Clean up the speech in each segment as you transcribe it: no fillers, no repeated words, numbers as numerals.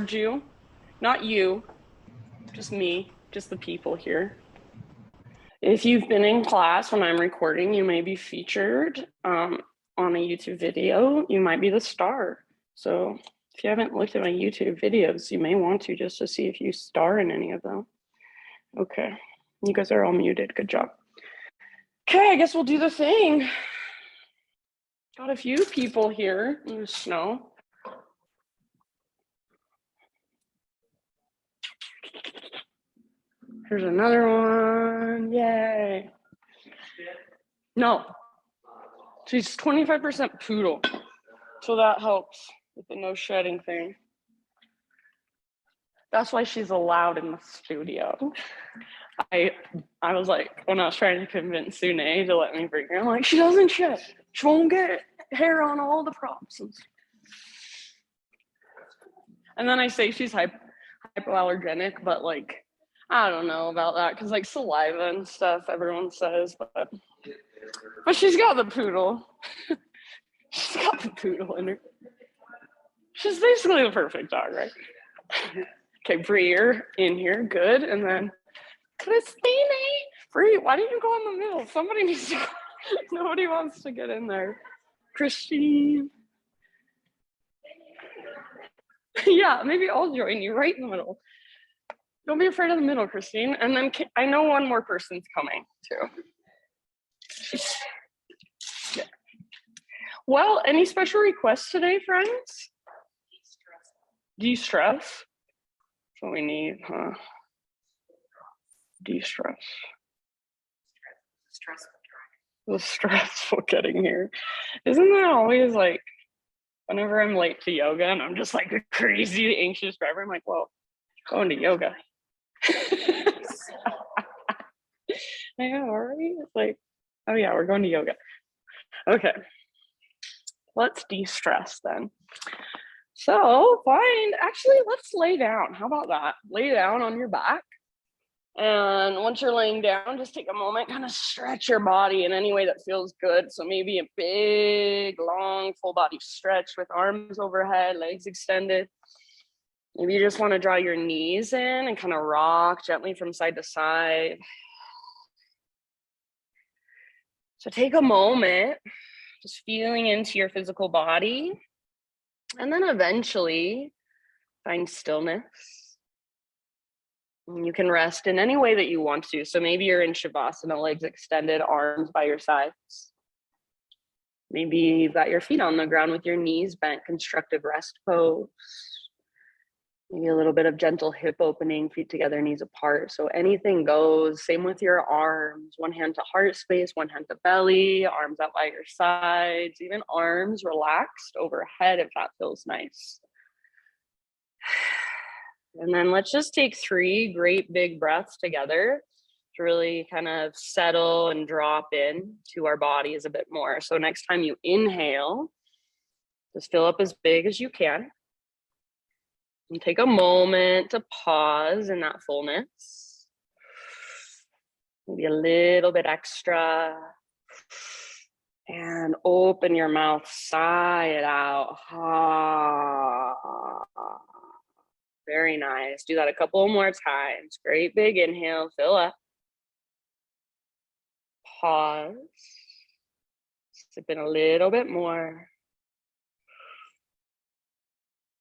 you, not you, just me, just the people here. If you've been in class when I'm recording, you may be featured on a YouTube video. You might be the star. So if you haven't looked at my YouTube videos, you may want to just to see if you star in any of them. Okay, you guys are all muted. Good job. Okay, I guess we'll do the thing. Got a few people here in the snow. Here's another one. Yay. No, she's 25% poodle. So that helps with the no shedding thing. That's why she's allowed in the studio. I was like, when I was trying to convince Sune to let me bring her, I'm like, she doesn't shed. She won't get hair on all the props. And then I say she's hypoallergenic, but like, I don't know about that because like saliva and stuff, everyone says, but she's got the poodle. She's got the poodle in her. She's basically the perfect dog, right? Okay, Bree, in here, good. And then Christine, Bree, why didn't you go in the middle? Somebody needs to go. Nobody wants to get in there. Christine. Yeah, maybe I'll join you right in the middle. Don't be afraid of the middle, Christine. And then I know one more person's coming too. Yeah. Well, any special requests today, friends? De-stress. That's what we need, huh? De-stress. The stressful getting here. Isn't that always like, whenever I'm late to yoga and I'm just like a crazy anxious driver, I'm like, well, going to yoga. I know, right? It's like, oh yeah, we're going to yoga. Okay, let's de-stress then. So actually, let's lay down. How about that? Lay down on your back. And once you're laying down, just take a moment, kind of stretch your body in any way that feels good. So maybe a big, long, full body stretch with arms overhead, legs extended. Maybe you just want to draw your knees in and kind of rock gently from side to side. So take a moment, just feeling into your physical body. And then eventually find stillness. You can rest in any way that you want to. So maybe you're in Shavasana, legs extended, arms by your sides. Maybe you've got your feet on the ground with your knees bent, constructive rest pose. Maybe a little bit of gentle hip opening, feet together, knees apart. So anything goes. Same with your arms. One hand to heart space, one hand to belly, arms out by your sides, even arms relaxed overhead if that feels nice. And then let's just take 3 great big breaths together to really kind of settle and drop in to our bodies a bit more. So next time you inhale, just fill up as big as you can. And take a moment to pause in that fullness. Maybe a little bit extra. And open your mouth, sigh it out. Very nice. Do that a couple more times. Great big inhale, fill up. Pause. Sip in a little bit more.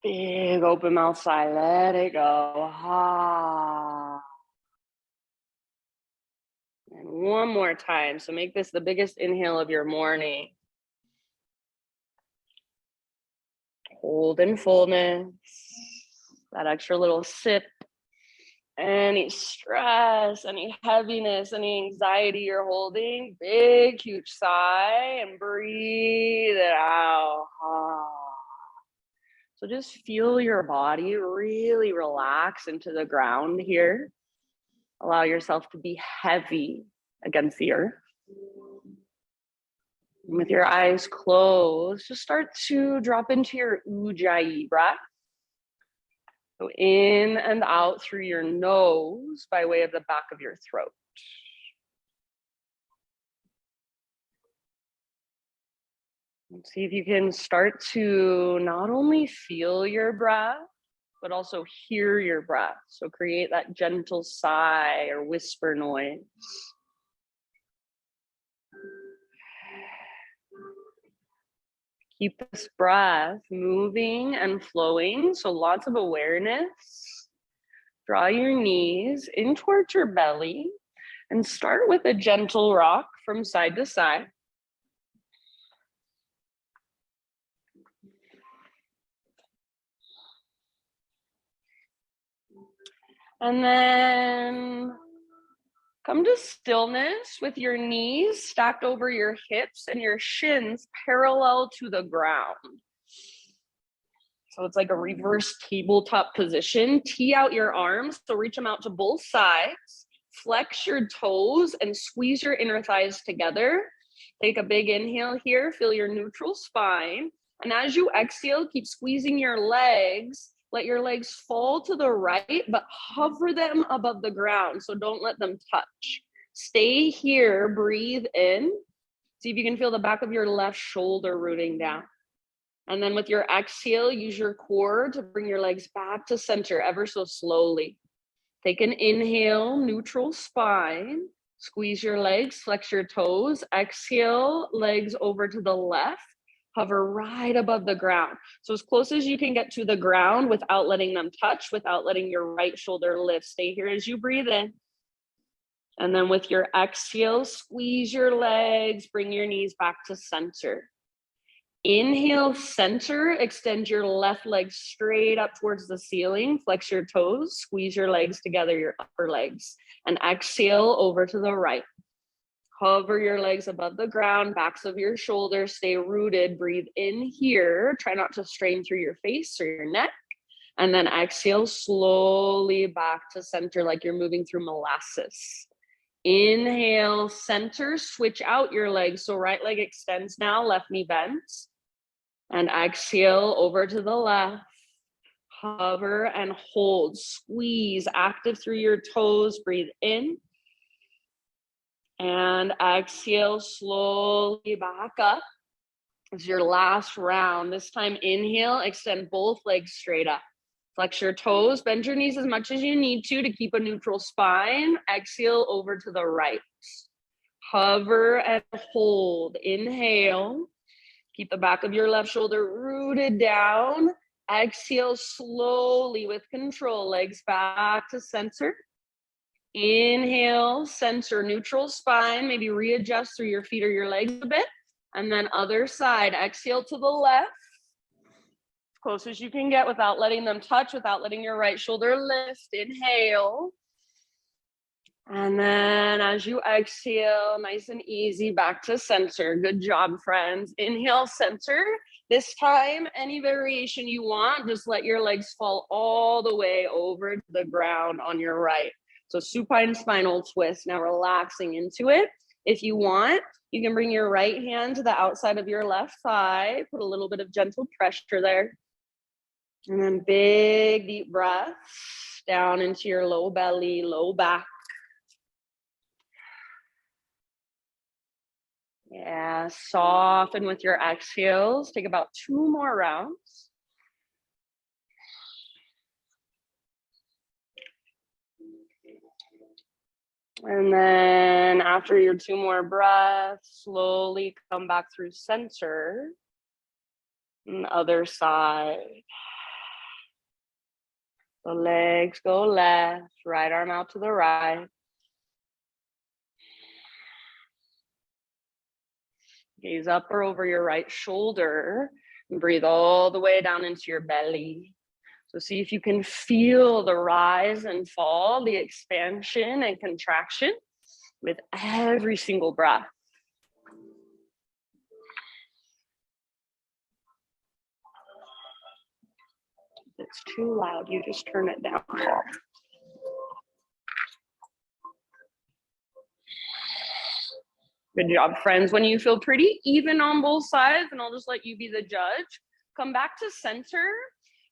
Big open mouth sigh, let it go. And one more time. So make this the biggest inhale of your morning. Hold in fullness. That extra little sip. Any stress, any heaviness, any anxiety you're holding, big, huge sigh and breathe it out. So just feel your body really relax into the ground here. Allow yourself to be heavy against the earth. And with your eyes closed, just start to drop into your Ujjayi breath. So in and out through your nose by way of the back of your throat. And see if you can start to not only feel your breath, but also hear your breath. So create that gentle sigh or whisper noise. Keep this breath moving and flowing. So lots of awareness. Draw your knees in towards your belly and start with a gentle rock from side to side. And then come to stillness with your knees stacked over your hips and your shins parallel to the ground. So it's like a reverse tabletop position. Tee out your arms, so reach them out to both sides. Flex your toes and squeeze your inner thighs together. Take a big inhale here, feel your neutral spine. And as you exhale, keep squeezing your legs. Let your legs fall to the right, but hover them above the ground, so don't let them touch. Stay here, breathe in. See if you can feel the back of your left shoulder rooting down. And then with your exhale, use your core to bring your legs back to center ever so slowly. Take an inhale, neutral spine. Squeeze your legs, flex your toes. Exhale, legs over to the left. Hover right above the ground. So as close as you can get to the ground without letting them touch, without letting your right shoulder lift. Stay here as you breathe in. And then with your exhale, squeeze your legs, bring your knees back to center. Inhale, center, extend your left leg straight up towards the ceiling, flex your toes, squeeze your legs together, your upper legs, and exhale over to the right. Hover your legs above the ground, backs of your shoulders, stay rooted, breathe in here, try not to strain through your face or your neck, and then exhale slowly back to center like you're moving through molasses. Inhale, center, switch out your legs, so right leg extends now, left knee bends. And exhale over to the left. Hover and hold. Squeeze, active through your toes. Breathe in. And exhale, slowly back up. It's your last round. This time, inhale, extend both legs straight up. Flex your toes, bend your knees as much as you need to keep a neutral spine. Exhale over to the right. Hover and hold. Inhale. Keep the back of your left shoulder rooted down. Exhale slowly with control. Legs back to center. Inhale, center, neutral spine. Maybe readjust through your feet or your legs a bit. And then other side. Exhale to the left. As close as you can get without letting them touch, without letting your right shoulder lift. Inhale. And then as you exhale, nice and easy, back to center. Good job, friends. Inhale, center. This time, any variation you want, just let your legs fall all the way over to the ground on your right. So supine spinal twist, now relaxing into it. If you want, you can bring your right hand to the outside of your left thigh, put a little bit of gentle pressure there. And then big, deep breaths down into your low belly, low back. Yeah, soften with your exhales. Take about 2 more rounds. And then after your 2 more breaths, slowly come back through center. And other side. The legs go left, right arm out to the right. Gaze up or over your right shoulder and breathe all the way down into your belly. So see if you can feel the rise and fall, the expansion and contraction with every single breath. If it's too loud, you just turn it down. Good job, friends. When you feel pretty even on both sides, and I'll just let you be the judge, come back to center.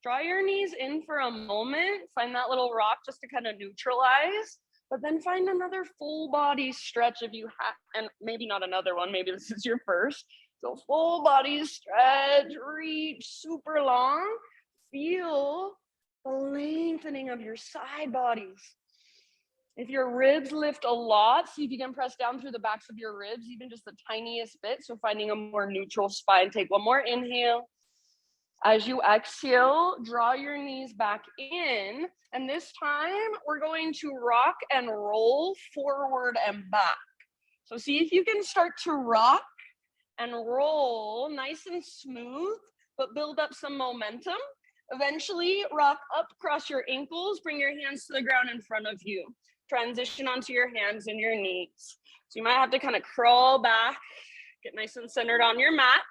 Draw your knees in for a moment. Find that little rock just to kind of neutralize, but then find another full body stretch if you have, and maybe not another one. Maybe this is your first. So full body stretch, reach super long. Feel the lengthening of your side bodies. If your ribs lift a lot, see if you can press down through the backs of your ribs, even just the tiniest bit. So finding a more neutral spine. Take one more inhale. As you exhale, draw your knees back in. And this time we're going to rock and roll forward and back. So see if you can start to rock and roll nice and smooth, but build up some momentum. Eventually rock up, cross your ankles, bring your hands to the ground in front of you. Transition onto your hands and your knees. So you might have to kind of crawl back, get nice and centered on your mat.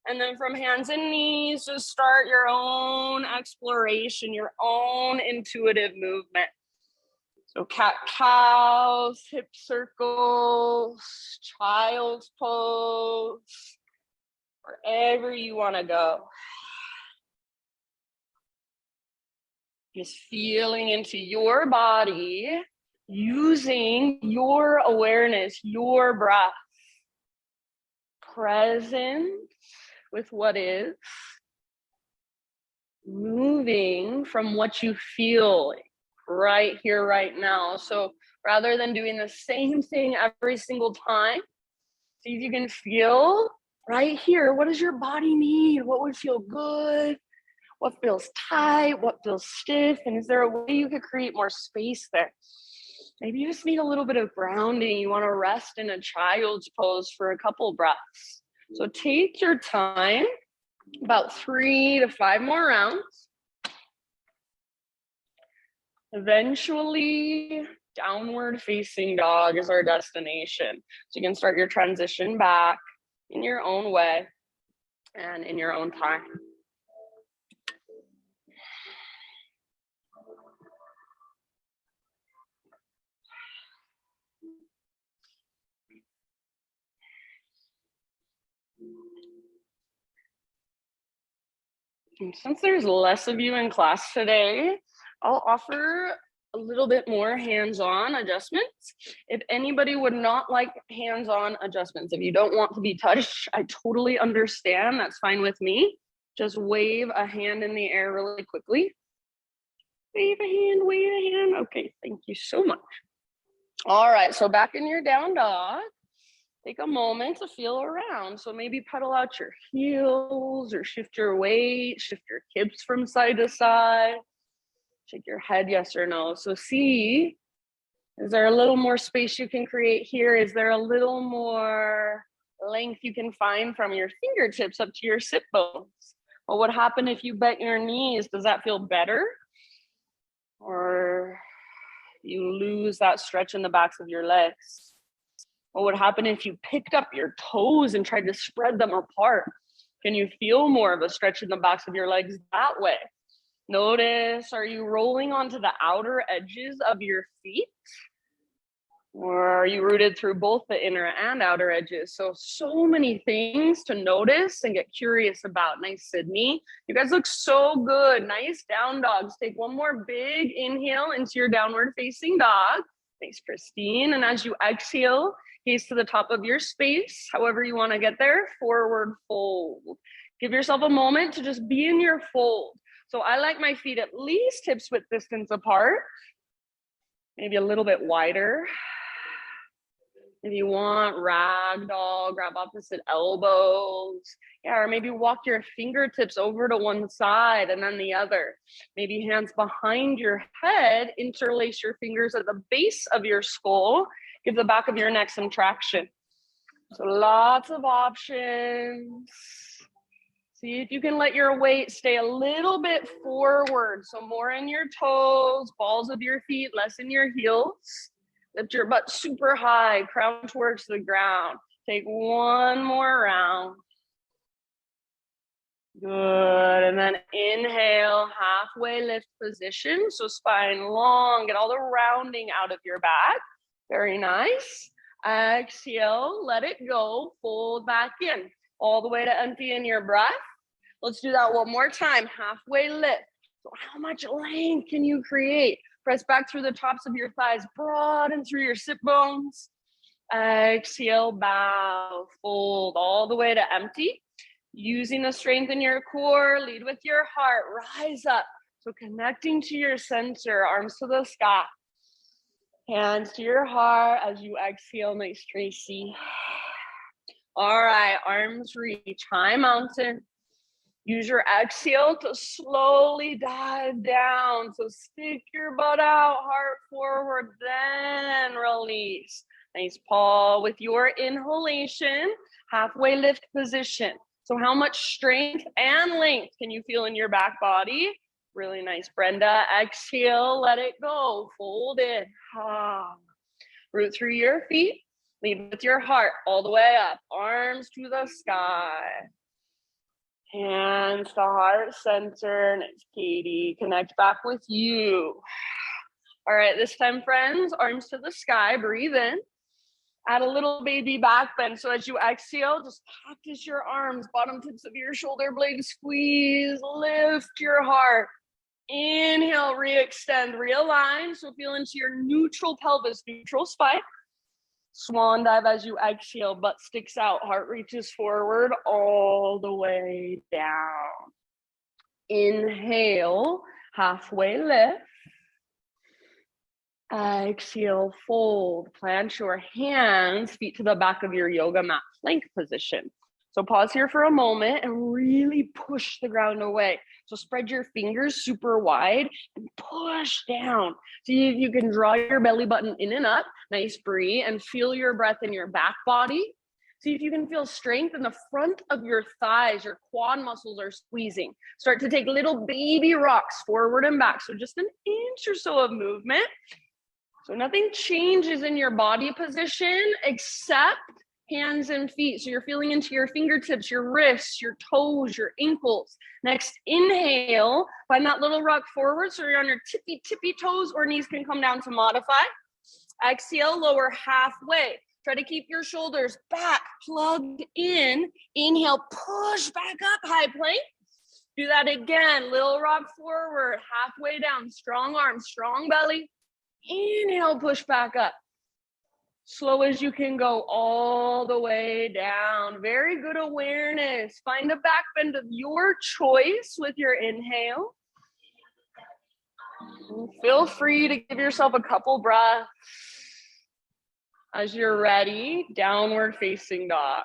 And then from hands and knees, just start your own exploration, your own intuitive movement. So cat-cows, hip circles, child's pose, wherever you want to go. Just feeling into your body, using your awareness, your breath, present with what is, moving from what you feel right here, right now. So rather than doing the same thing every single time, see if you can feel right here. What does your body need? What would feel good? What feels tight? What feels stiff? And is there a way you could create more space there? Maybe you just need a little bit of grounding. You want to rest in a child's pose for a couple breaths. So take your time, about 3 to 5 more rounds. Eventually, downward facing dog is our destination. So you can start your transition back in your own way and in your own time. And since there's less of you in class today, I'll offer a little bit more hands-on adjustments. If anybody would not like hands-on adjustments, if you don't want to be touched, I totally understand. That's fine with me. Just wave a hand in the air really quickly. Wave a hand, wave a hand. Okay, thank you so much. All right, so back in your down dog. Take a moment to feel around. So maybe pedal out your heels or shift your weight, shift your hips from side to side. Shake your head, yes or no. So see, is there a little more space you can create here? Is there a little more length you can find from your fingertips up to your sit bones? What would happen if you bent your knees? Does that feel better? Or you lose that stretch in the backs of your legs? What would happen if you picked up your toes and tried to spread them apart? Can you feel more of a stretch in the backs of your legs that way? Notice, are you rolling onto the outer edges of your feet? Or are you rooted through both the inner and outer edges? So many things to notice and get curious about. Nice, Sydney. You guys look so good. Nice down dogs. Take one more big inhale into your downward facing dog. Thanks, Christine. And as you exhale, gaze to the top of your space, however you want to get there, forward fold. Give yourself a moment to just be in your fold. So I like my feet at least hips width distance apart, maybe a little bit wider. If you want, ragdoll, grab opposite elbows. Yeah, or maybe walk your fingertips over to one side and then the other. Maybe hands behind your head, interlace your fingers at the base of your skull. Give the back of your neck some traction. So lots of options. See if you can let your weight stay a little bit forward. So more in your toes, balls of your feet, less in your heels. Lift your butt super high, crown towards the ground. Take one more round. Good, and then inhale, halfway lift position. So spine long, get all the rounding out of your back. Very nice. Exhale, let it go, fold back in. All the way to empty in your breath. Let's do that one more time, halfway lift. So how much length can you create? Press back through the tops of your thighs, broaden through your sit bones. Exhale, bow, fold all the way to empty. Using the strength in your core, lead with your heart, rise up. So connecting to your center, arms to the sky, hands to your heart as you exhale, nice Tracy. All right, arms reach, high mountain. Use your exhale to slowly dive down. So stick your butt out, heart forward, then release. Nice paw with your inhalation, halfway lift position. So how much strength and length can you feel in your back body? Really nice, Brenda. Exhale, let it go. Fold in. Root through your feet. Lead with your heart all the way up. Arms to the sky. Hands to heart center. Nice, Katie. Connect back with you. All right, this time, friends, arms to the sky. Breathe in. Add a little baby back bend. So as you exhale, just cactus your arms, bottom tips of your shoulder blades squeeze, lift your heart. Inhale, re-extend, realign. So feel into your neutral pelvis, neutral spine. Swan dive as you exhale, butt sticks out, heart reaches forward all the way down. Inhale, halfway lift. Exhale, fold. Plant your hands, feet to the back of your yoga mat, plank position. So pause here for a moment and really push the ground away. So spread your fingers super wide and push down. See if you can draw your belly button in and up, nice breathe, and feel your breath in your back body. See if you can feel strength in the front of your thighs. Your quad muscles are squeezing. Start to take little baby rocks forward and back. So just an inch or so of movement. So nothing changes in your body position except hands and feet. So you're feeling into your fingertips, your wrists, your toes, your ankles. Next, inhale, find that little rock forward. So you're on your tippy toes, or knees can come down to modify. Exhale, lower halfway. Try to keep your shoulders back, plugged in. Inhale, push back up, high plank. Do that again, little rock forward, halfway down, strong arms, strong belly. Inhale, push back up. Slow as you can go all the way down. Very good awareness. Find a back bend of your choice with your inhale. Feel free to give yourself a couple breaths. As you're ready, downward facing dog.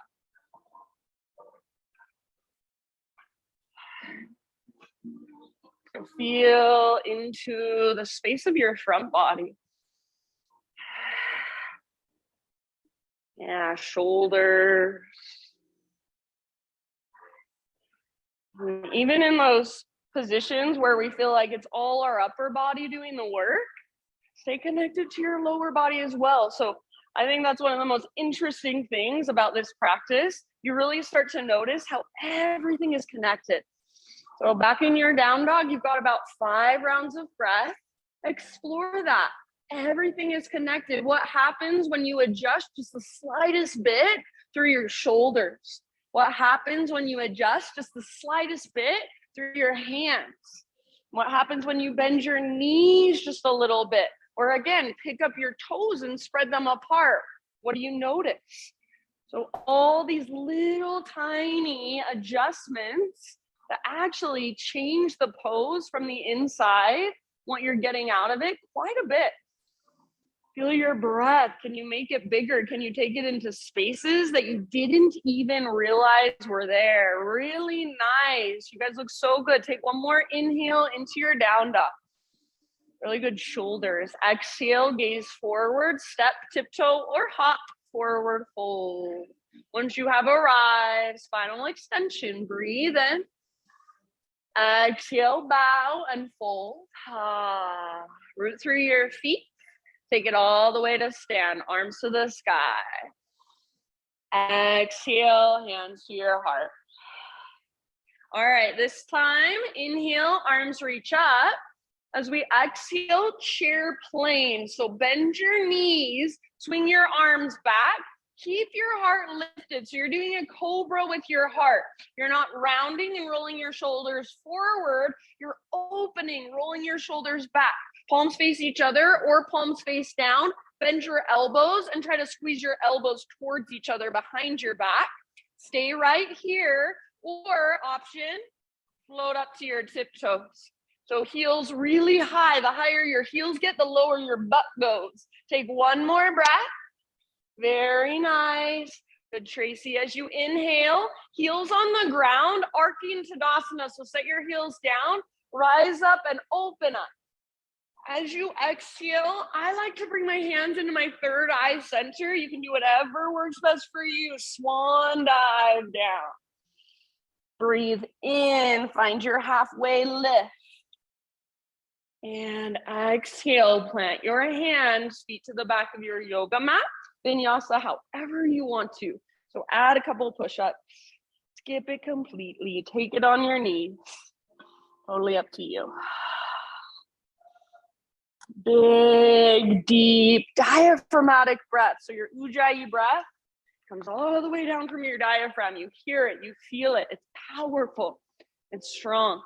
Feel into the space of your front body. Yeah, shoulders. Even in those positions where we feel like it's all our upper body doing the work, stay connected to your lower body as well. So I think that's one of the most interesting things about this practice. You really start to notice how everything is connected. So back in your down dog, you've got about 5 rounds of breath. Explore that. Everything is connected. What happens when you adjust just the slightest bit through your shoulders? What happens when you adjust just the slightest bit through your hands? What happens when you bend your knees just a little bit? Or again, pick up your toes and spread them apart. What do you notice? So all these little tiny adjustments that actually change the pose from the inside, what you're getting out of it, quite a bit. Feel your breath. Can you make it bigger? Can you take it into spaces that you didn't even realize were there? Really nice. You guys look so good. Take one more inhale into your down dog. Really good shoulders. Exhale, gaze forward, step, tiptoe, or hop, forward fold. Once you have arrived, spinal extension, breathe in. Exhale, bow and fold. Root through your feet. Take it all the way to stand, arms to the sky. Exhale, hands to your heart. All right, this time, inhale, arms reach up. As we exhale, chair plane. So bend your knees, swing your arms back. Keep your heart lifted. So you're doing a cobra with your heart. You're not rounding and rolling your shoulders forward. You're opening, rolling your shoulders back. Palms face each other or palms face down. Bend your elbows and try to squeeze your elbows towards each other behind your back. Stay right here, or option, float up to your tiptoes. So heels really high. The higher your heels get, the lower your butt goes. Take one more breath. Very nice. Good, Tracy. As you inhale, heels on the ground, arcing Tadasana. So set your heels down, rise up and open up. As you exhale, I like to bring my hands into my third eye center. You can do whatever works best for you. Swan dive down. Breathe in, find your halfway lift. And exhale, plant your hands, feet to the back of your yoga mat. Vinyasa, however you want to. So add a couple push-ups. Skip it completely. Take it on your knees. Totally up to you. Big, deep, diaphragmatic breath. So your ujjayi breath comes all the way down from your diaphragm. You hear it, you feel it. It's powerful, it's strong,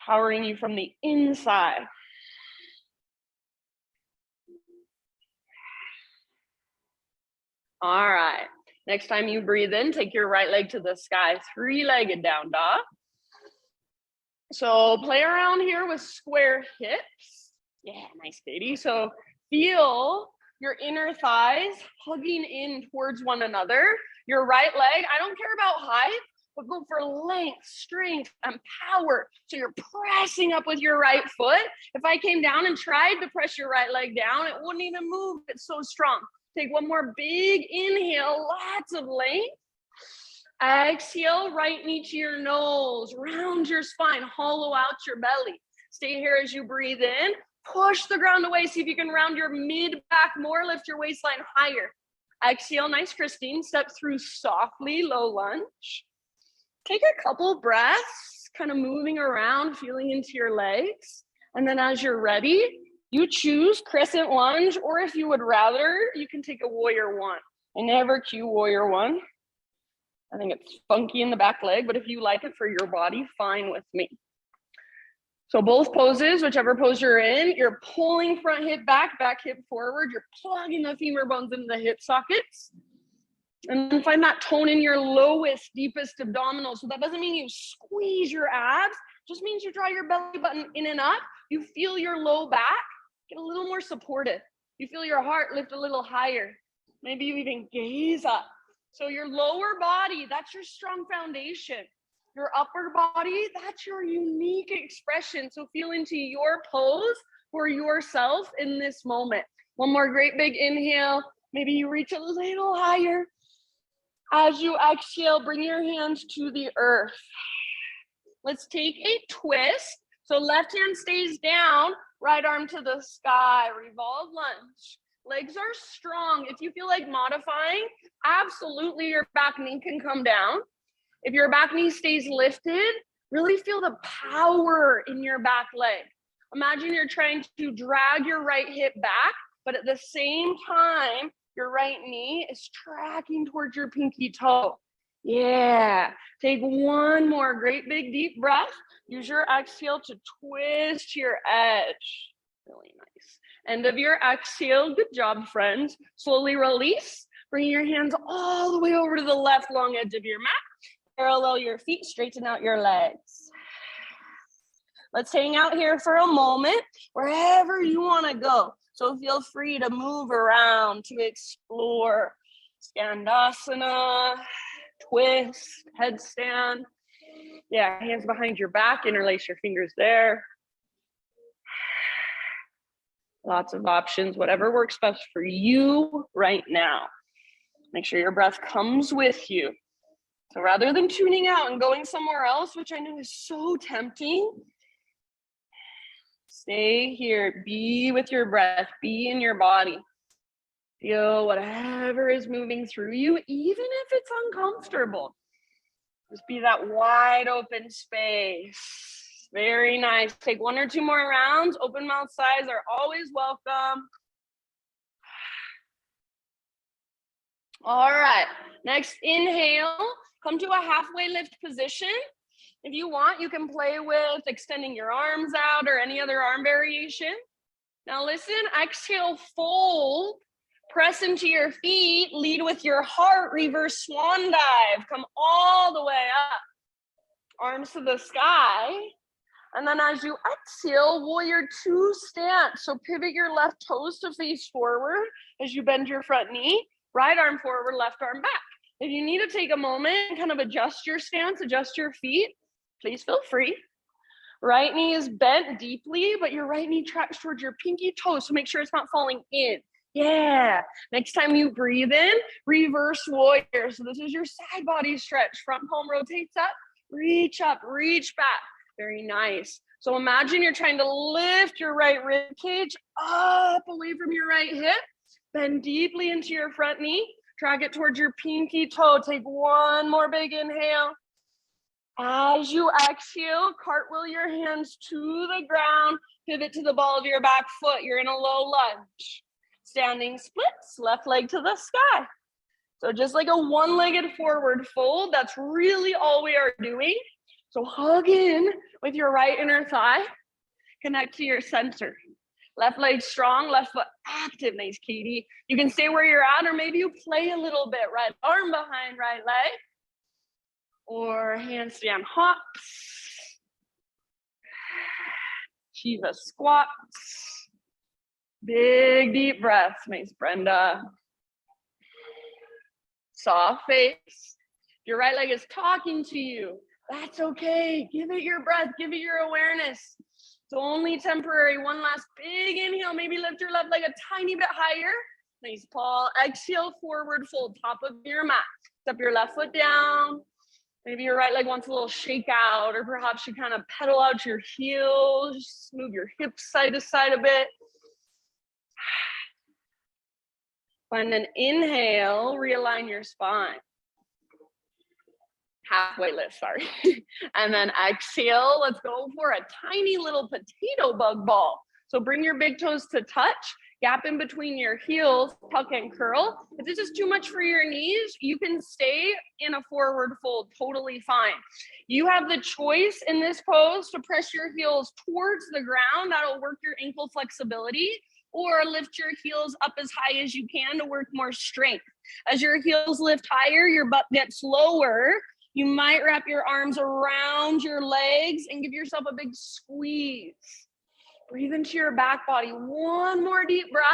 powering you from the inside. All right, next time you breathe in, take your right leg to the sky, three-legged down dog. So play around here with square hips. Yeah, nice, Katie. So feel your inner thighs hugging in towards one another. Your right leg, I don't care about height, but go for length, strength, and power. So you're pressing up with your right foot. If I came down and tried to press your right leg down, it wouldn't even move. It's so strong. Take one more big inhale, lots of length. Exhale, right knee to your nose, round your spine, hollow out your belly. Stay here as you breathe in. Push the ground away. See if you can round your mid-back more, lift your waistline higher. Exhale, nice, Christine. Step through softly, low lunge. Take a couple breaths, kind of moving around, feeling into your legs. And then as you're ready, you choose crescent lunge, or if you would rather, you can take a warrior one. I never cue warrior one. I think it's funky in the back leg, but if you like it for your body, fine with me. So both poses, whichever pose you're in, you're pulling front hip back, back hip forward. You're plugging the femur bones into the hip sockets. And then find that tone in your lowest, deepest abdominal. So that doesn't mean you squeeze your abs. Just means you draw your belly button in and up. You feel your low back get a little more supported. You feel your heart lift a little higher. Maybe you even gaze up. So your lower body, that's your strong foundation. Your upper body, that's your unique expression. So feel into your pose for yourself in this moment. One more great big inhale. Maybe you reach a little higher. As you exhale, bring your hands to the earth. Let's take a twist. So left hand stays down, right arm to the sky, revolve lunge. Legs are strong. If you feel like modifying, absolutely your back knee can come down. If your back knee stays lifted, really feel the power in your back leg. Imagine you're trying to drag your right hip back, but at the same time, your right knee is tracking towards your pinky toe. Yeah. Take one more great big deep breath. Use your exhale to twist your edge. Really nice. End of your exhale. Good job, friends. Slowly release. Bring your hands all the way over to the left long edge of your mat. Parallel your feet, straighten out your legs. Let's hang out here for a moment, wherever you want to go. So feel free to move around to explore Skandasana, twist, headstand. Yeah, hands behind your back, interlace your fingers there. Lots of options, whatever works best for you right now. Make sure your breath comes with you. So rather than tuning out and going somewhere else, which I know is so tempting, stay here, be with your breath, be in your body. Feel whatever is moving through you, even if it's uncomfortable. Just be that wide open space. Very nice. Take one or two more rounds. Open mouth sighs are always welcome. All right, next inhale. Come to a halfway lift position. If you want, you can play with extending your arms out or any other arm variation. Now listen, exhale, fold, press into your feet, lead with your heart, reverse swan dive. Come all the way up. Arms to the sky. And then as you exhale, warrior two stance. So pivot your left toes to face forward as you bend your front knee, right arm forward, left arm back. If you need to take a moment and kind of adjust your stance, adjust your feet, please feel free. Right knee is bent deeply, but your right knee tracks towards your pinky toe, so make sure it's not falling in. Yeah. Next time you breathe in, reverse warrior. So this is your side body stretch. Front palm rotates up, reach back. Very nice. So imagine you're trying to lift your right rib cage up away from your right hip. Bend deeply into your front knee. Drag it towards your pinky toe. Take one more big inhale. As you exhale, cartwheel your hands to the ground, pivot to the ball of your back foot. You're in a low lunge. Standing splits, left leg to the sky. So just like a one-legged forward fold, that's really all we are doing. So hug in with your right inner thigh. Connect to your center. Left leg strong, left foot active. Nice, Katie. You can stay where you're at, or maybe you play a little bit. Right arm behind right leg. Or handstand hops, Shiva squats, big deep breaths. Nice, Brenda. Soft face. Your right leg is talking to you. That's okay. Give it your breath. Give it your awareness. It's only temporary. One last big inhale. Maybe lift your left leg a tiny bit higher. Nice, Paul. Exhale, forward fold, top of your mat. Step your left foot down. Maybe your right leg wants a little shake out, or perhaps you kind of pedal out your heels, just move your hips side to side a bit. Find an inhale, realign your spine. Halfway lift, sorry. And then exhale, let's go for a tiny little potato bug ball. So bring your big toes to touch. Gap in between your heels, tuck and curl. If this is too much for your knees, you can stay in a forward fold, totally fine. You have the choice in this pose to press your heels towards the ground. That'll work your ankle flexibility, or lift your heels up as high as you can to work more strength. As your heels lift higher, your butt gets lower. You might wrap your arms around your legs and give yourself a big squeeze. Breathe into your back body. One more deep breath.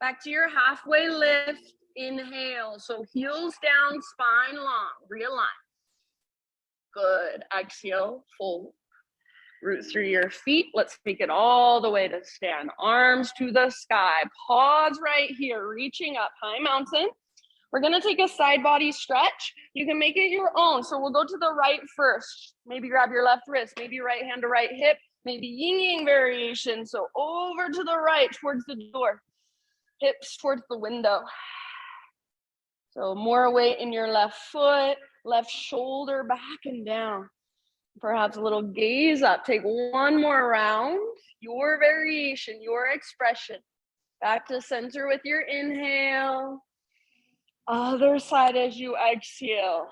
Back to your halfway lift. Inhale. So heels down, spine long. Realign. Good. Exhale. Fold. Root through your feet. Let's take it all the way to stand. Arms to the sky. Pause right here. Reaching up. High mountain. We're gonna take a side body stretch. You can make it your own. So we'll go to the right first. Maybe grab your left wrist, maybe right hand to right hip, maybe yin yang variation. So over to the right towards the door, hips towards the window. So more weight in your left foot, left shoulder back and down. Perhaps a little gaze up. Take one more round. Your variation, your expression. Back to center with your inhale. Other side as you exhale.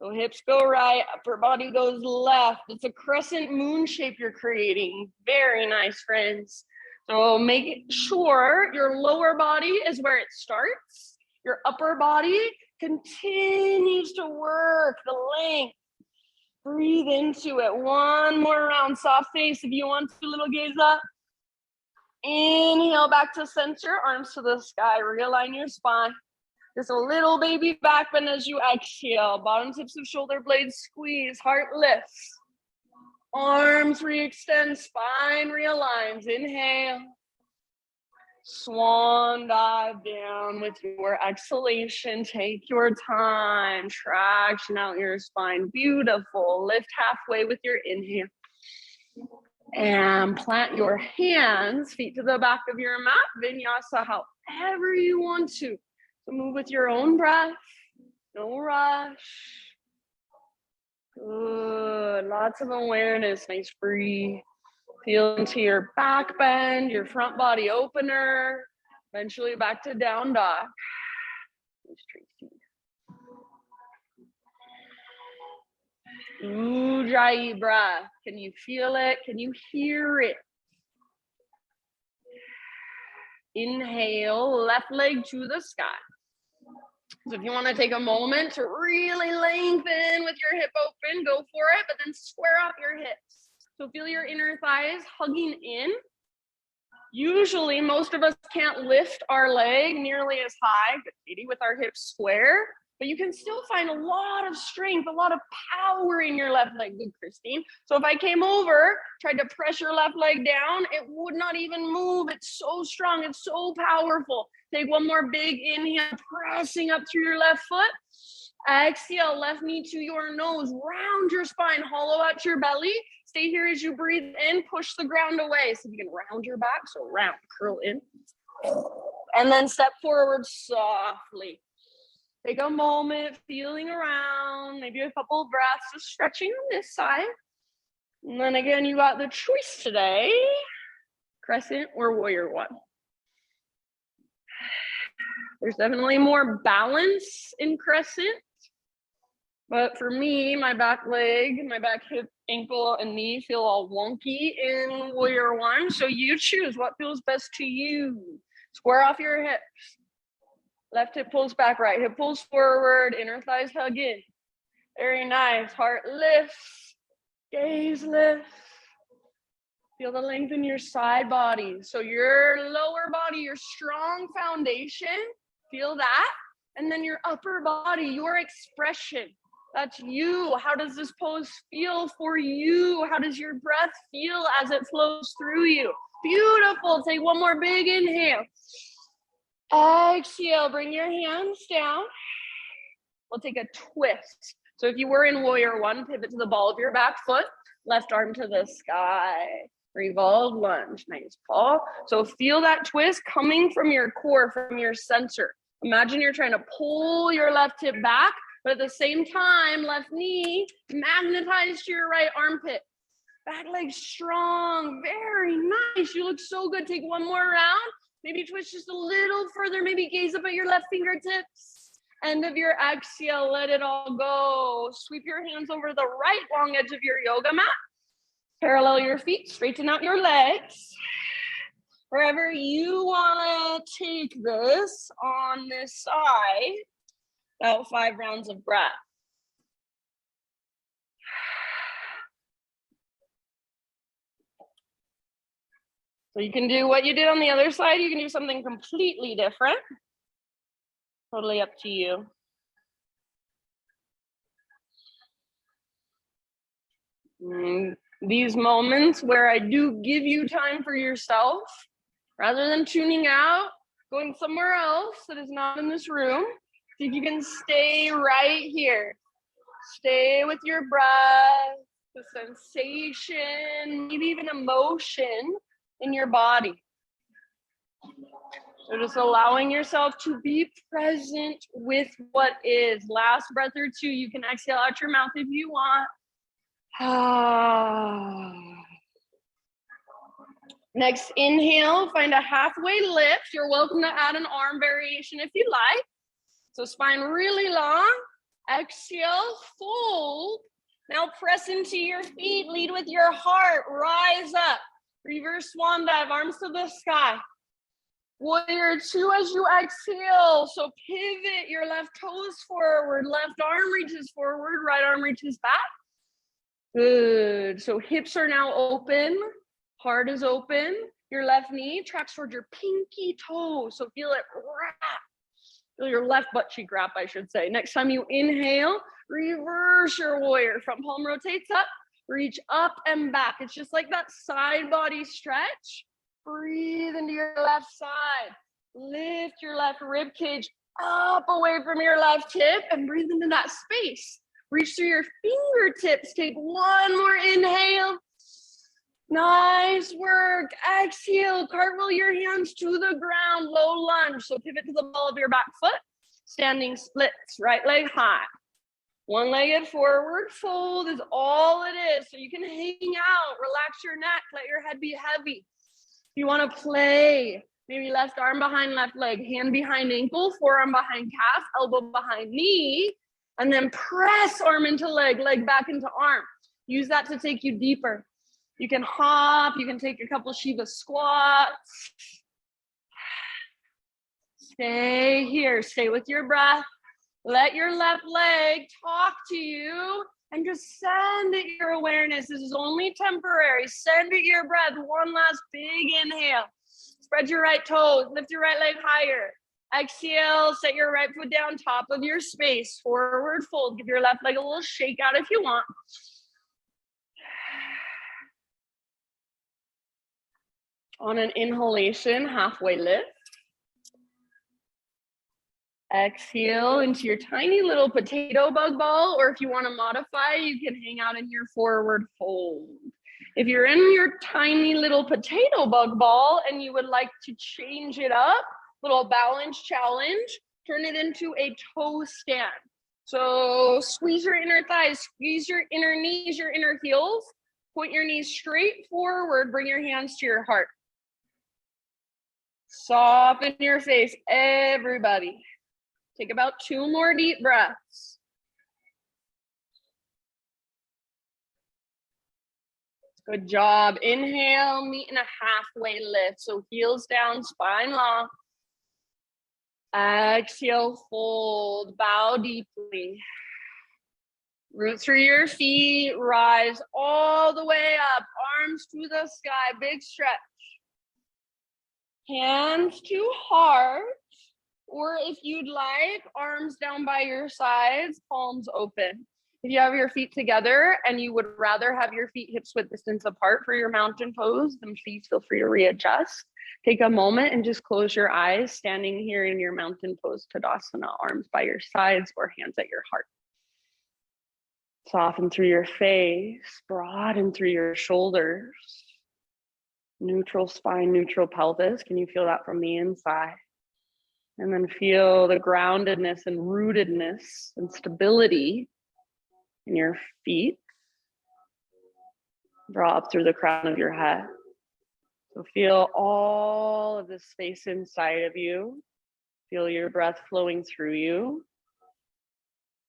So hips go right, upper body goes left. It's a crescent moon shape you're creating. Very nice, friends. So make sure your lower body is where it starts. Your upper body continues to work the length. Breathe into it. One more round, soft face. If you want to, little gaze up. Inhale back to center, arms to the sky. Realign your spine. Just a little baby back bend as you exhale. Bottom tips of shoulder blades squeeze. Heart lifts. Arms reextend. Spine realigns. Inhale. Swan dive down with your exhalation. Take your time. Traction out your spine. Beautiful. Lift halfway with your inhale. And plant your hands, feet to the back of your mat, vinyasa, however you want to. So move with your own breath, no rush. Good, lots of awareness, nice breathe. Feel into your back bend, your front body opener, eventually back to down dog. Ujjayi breath. Can you feel it? Can you hear it? Inhale, left leg to the sky. So if you want to take a moment to really lengthen with your hip open, go for it, but then square off your hips. So feel your inner thighs hugging in. Usually, most of us can't lift our leg nearly as high, good Katie, with our hips square, but you can still find a lot of strength, a lot of power in your left leg, good Christine. So if I came over, tried to press your left leg down, it would not even move. It's so strong, it's so powerful. Take one more big inhale, pressing up through your left foot. Exhale, left knee to your nose, round your spine, hollow out your belly. Stay here as you breathe in, push the ground away. So you can round your back, so round, curl in. And then step forward softly. Take a moment, feeling around, maybe a couple of breaths, just stretching on this side. And then again, you got the choice today, crescent or warrior one. There's definitely more balance in crescent. But for me, my back leg, my back hip, ankle, and knee feel all wonky in warrior one. So you choose what feels best to you. Square off your hips. Left hip pulls back, right hip pulls forward, inner thighs hug in. Very nice. Heart lifts, gaze lifts. Feel the length in your side body. So your lower body, your strong foundation, feel that. And then your upper body, your expression. That's you. How does this pose feel for you? How does your breath feel as it flows through you? Beautiful. Take one more big inhale. Exhale, bring your hands down. We'll take a twist. So if you were in warrior one, pivot to the ball of your back foot, left arm to the sky. Revolve lunge. Nice, Paul. So feel that twist coming from your core, from your center. Imagine you're trying to pull your left hip back, but at the same time, left knee magnetized to your right armpit. Back leg strong. Very nice. You look so good. Take one more round. Maybe twist just a little further. Maybe gaze up at your left fingertips. End of your exhale. Let it all go. Sweep your hands over the right long edge of your yoga mat. Parallel your feet. Straighten out your legs. Wherever you want to take this on this side. About 5 rounds of breath. So you can do what you did on the other side. You can do something completely different. Totally up to you. These moments where I do give you time for yourself, rather than tuning out, going somewhere else that is not in this room, see if you can stay right here. Stay with your breath, the sensation, maybe even emotion in your body. So just allowing yourself to be present with what is. Last breath or two, you can exhale out your mouth if you want. Next inhale, find a halfway lift. You're welcome to add an arm variation if you like. So spine really long. Exhale, fold. Now press into your feet, lead with your heart, rise up. Reverse swan dive, arms to the sky. Warrior two as you exhale. So pivot your left toes forward, left arm reaches forward, right arm reaches back. Good. So hips are now open, heart is open. Your left knee tracks toward your pinky toe. So feel it wrap. Feel your left butt cheek wrap, I should say. Next time you inhale, reverse your warrior. Front palm rotates up, reach up and back. It's just like that side body stretch. Breathe into your left side. Lift your left rib cage up away from your left hip and breathe into that space. Reach through your fingertips. Take one more inhale. Nice work. Exhale. Cartwheel your hands to the ground. Low lunge. So pivot to the ball of your back foot. Standing splits. Right leg high. One-legged forward fold is all it is. So you can hang out. Relax your neck. Let your head be heavy. If you want to play, maybe left arm behind left leg. Hand behind ankle. Forearm behind calf. Elbow behind knee. And then press arm into leg. Leg back into arm. Use that to take you deeper. You can hop, you can take a couple Shiva squats. Stay here, stay with your breath. Let your left leg talk to you and just send it your awareness. This is only temporary. Send it your breath. One last big inhale. Spread your right toes. Lift your right leg higher. Exhale, set your right foot down top of your space. Forward fold. Give your left leg a little shake out if you want. On an inhalation, halfway lift. Exhale into your tiny little potato bug ball, or if you want to modify, you can hang out in your forward fold. If you're in your tiny little potato bug ball and you would like to change it up, little balance challenge, turn it into a toe stand. So squeeze your inner thighs, squeeze your inner knees, your inner heels, point your knees straight forward, bring your hands to your heart. Soften your face, everybody. Take about 2 more deep breaths. Good job. Inhale, meet in a halfway lift. So heels down, spine long. Exhale, fold, bow deeply. Root through your feet, rise all the way up, arms to the sky, big stretch. Hands to heart, or if you'd like, arms down by your sides, palms open. If you have your feet together and you would rather have your feet hips width distance apart for your mountain pose, then please feel free to readjust. Take a moment and just close your eyes, standing here in your mountain pose Tadasana, arms by your sides or hands at your heart. Soften through your face, broaden through your shoulders. Neutral spine, neutral pelvis. Can you feel that from the inside? And then feel the groundedness and rootedness and stability in your feet. Draw up through the crown of your head. So feel all of the space inside of you. Feel your breath flowing through you.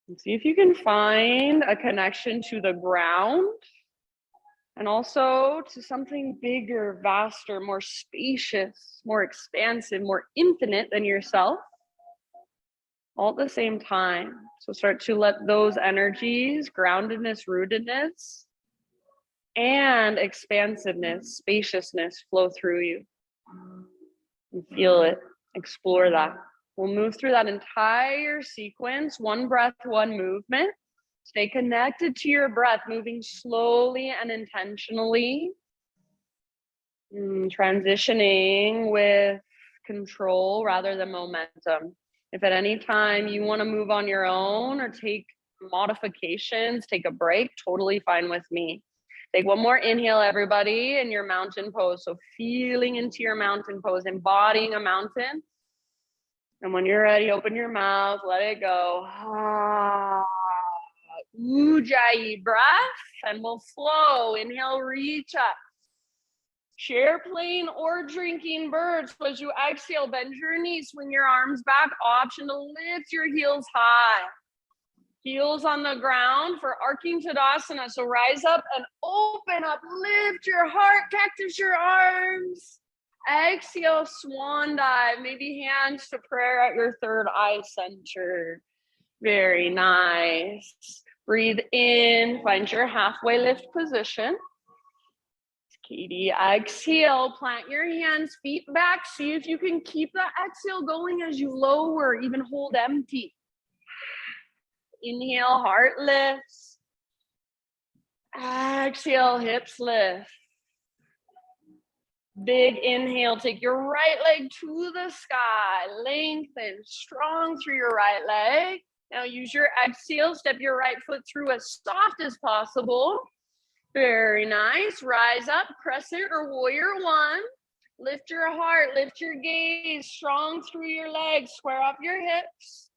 And see if you can find a connection to the ground and also to something bigger, vaster, more spacious, more expansive, more infinite than yourself, all at the same time. So start to let those energies, groundedness, rootedness, and expansiveness, spaciousness flow through you. And feel it, explore that. We'll move through that entire sequence, one breath, one movement. Stay connected to your breath, moving slowly and intentionally. Transitioning with control rather than momentum. If at any time you want to move on your own or take modifications, take a break, totally fine with me. Take one more inhale, everybody, in your mountain pose. So feeling into your mountain pose, embodying a mountain. And when you're ready, open your mouth, let it go. Ujjayi breath, and we'll flow. Inhale, reach up. Share plane or drinking birds. So as you exhale, bend your knees, swing your arms back. Option to lift your heels high. Heels on the ground for arcing Tadasana. So rise up and open up. Lift your heart, cactus your arms. Exhale, swan dive. Maybe hands to prayer at your third eye center. Very nice. Breathe in, find your halfway lift position. Katie, exhale, plant your hands, feet back. See if you can keep the exhale going as you lower, even hold empty. Inhale, heart lifts. Exhale, hips lift. Big inhale, take your right leg to the sky. Lengthen, strong through your right leg. Now use your exhale, step your right foot through as soft as possible. Very nice. Rise up, crescent or warrior one. Lift your heart, lift your gaze, strong through your legs, square up your hips.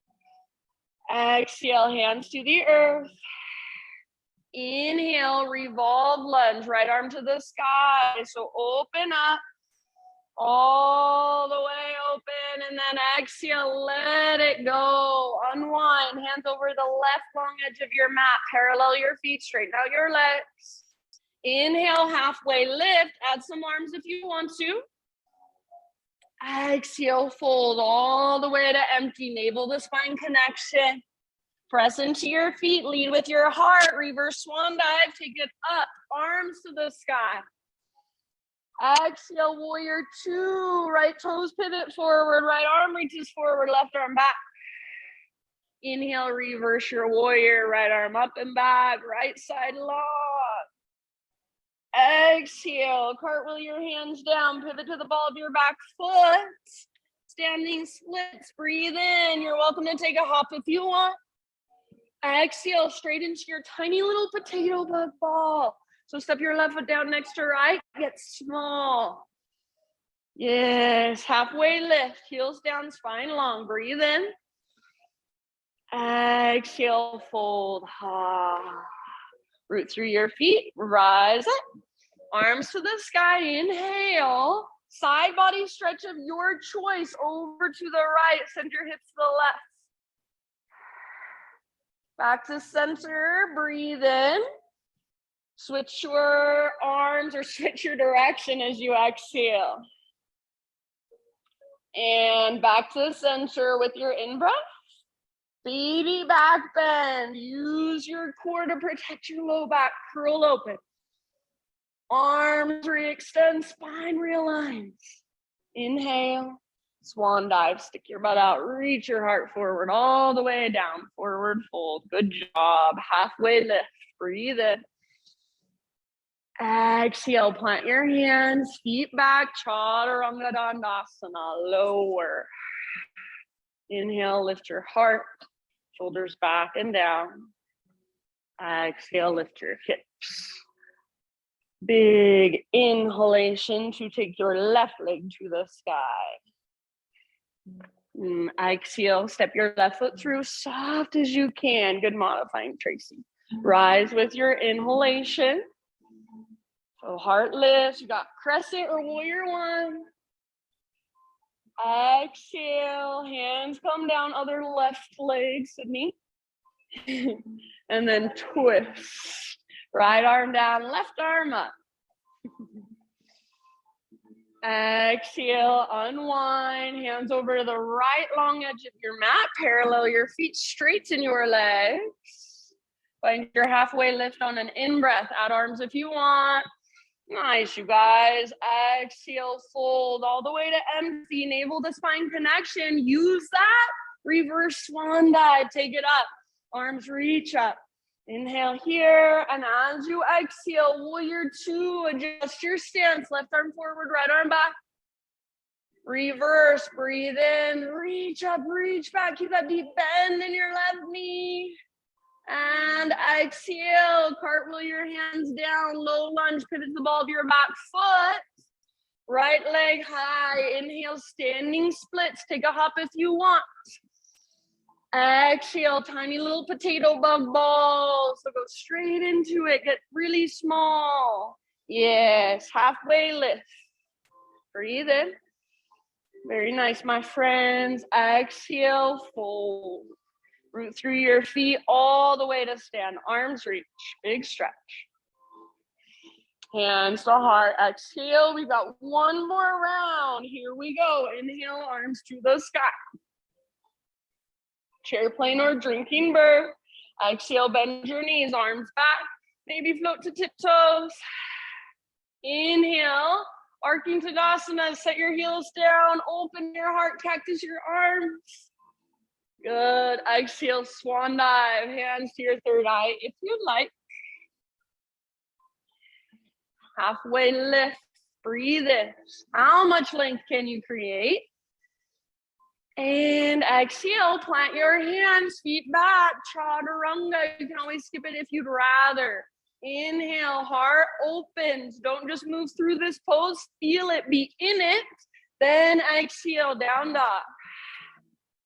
Exhale, hands to the earth. Inhale, revolve lunge, right arm to the sky. So open up, all the way open, and then exhale, let it go. Unwind, hands over the left long edge of your mat. Parallel your feet, straighten out your legs. Inhale, halfway lift. Add some arms if you want to. Exhale, fold all the way to empty. Navel to spine connection. Press into your feet, lead with your heart, reverse swan dive, take it up, arms to the sky. Exhale, warrior two, right toes pivot forward, right arm reaches forward, left arm back. Inhale, reverse your warrior, right arm up and back, right side lock. Exhale, cartwheel your hands down, pivot to the ball of your back foot. Standing splits, breathe in. You're welcome to take a hop if you want. Exhale, straight into your tiny little potato bug ball. So step your left foot down next to right, get small. Yes, halfway lift, heels down, spine long, breathe in. Exhale, fold. Root through your feet, rise up. Arms to the sky, inhale. Side body stretch of your choice over to the right, send your hips to the left. Back to center, breathe in. Switch your arms or switch your direction as you exhale. And back to the center with your in-breath. Baby back bend. Use your core to protect your low back. Curl open. Arms re-extend, spine realigns. Inhale, swan dive. Stick your butt out. Reach your heart forward all the way down. Forward fold. Good job. Halfway lift. Breathe in. Exhale, plant your hands, feet back, Chaturanga Dandasana, lower. Inhale, lift your heart, shoulders back and down. Exhale, lift your hips. Big inhalation to take your left leg to the sky. Exhale, step your left foot through, soft as you can. Good modifying, Tracy. Rise with your inhalation. So heart lifts, you got crescent or warrior one. Exhale, hands come down, other left leg, Sydney. And then twist. Right arm down, left arm up. Exhale, unwind, hands over to the right long edge of your mat. Parallel your feet, straighten your legs. Find your halfway lift on an in-breath. Add arms if you want. Nice, you guys. Exhale, fold all the way to empty. Navel to spine connection. Use that. Reverse swan dive. Take it up. Arms reach up. Inhale here. And as you exhale, warrior two. Adjust your stance. Left arm forward, right arm back. Reverse. Breathe in. Reach up, reach back. Keep that deep bend in your left knee. And exhale, cartwheel your hands down, low lunge, pivot to the ball of your back foot. Right leg high, inhale, standing splits. Take a hop if you want. Exhale, tiny little potato bug ball. So go straight into it, get really small. Yes, halfway lift. Breathe in. Very nice, my friends. Exhale, fold. Root through your feet all the way to stand. Arms reach. Big stretch. Hands to heart. Exhale. We've got one more round. Here we go. Inhale, arms to the sky. Chair plane or drinking bird. Exhale, bend your knees, arms back. Maybe float to tiptoes. Inhale, arcing Tadasana. Set your heels down. Open your heart. Cactus your arms. Good. Exhale, swan dive. Hands to your third eye if you'd like. Halfway lift. Breathe in. How much length can you create? And exhale, plant your hands, feet back. Chaturanga. You can always skip it if you'd rather. Inhale, heart opens. Don't just move through this pose. Feel it. Be in it. Then exhale, down dog.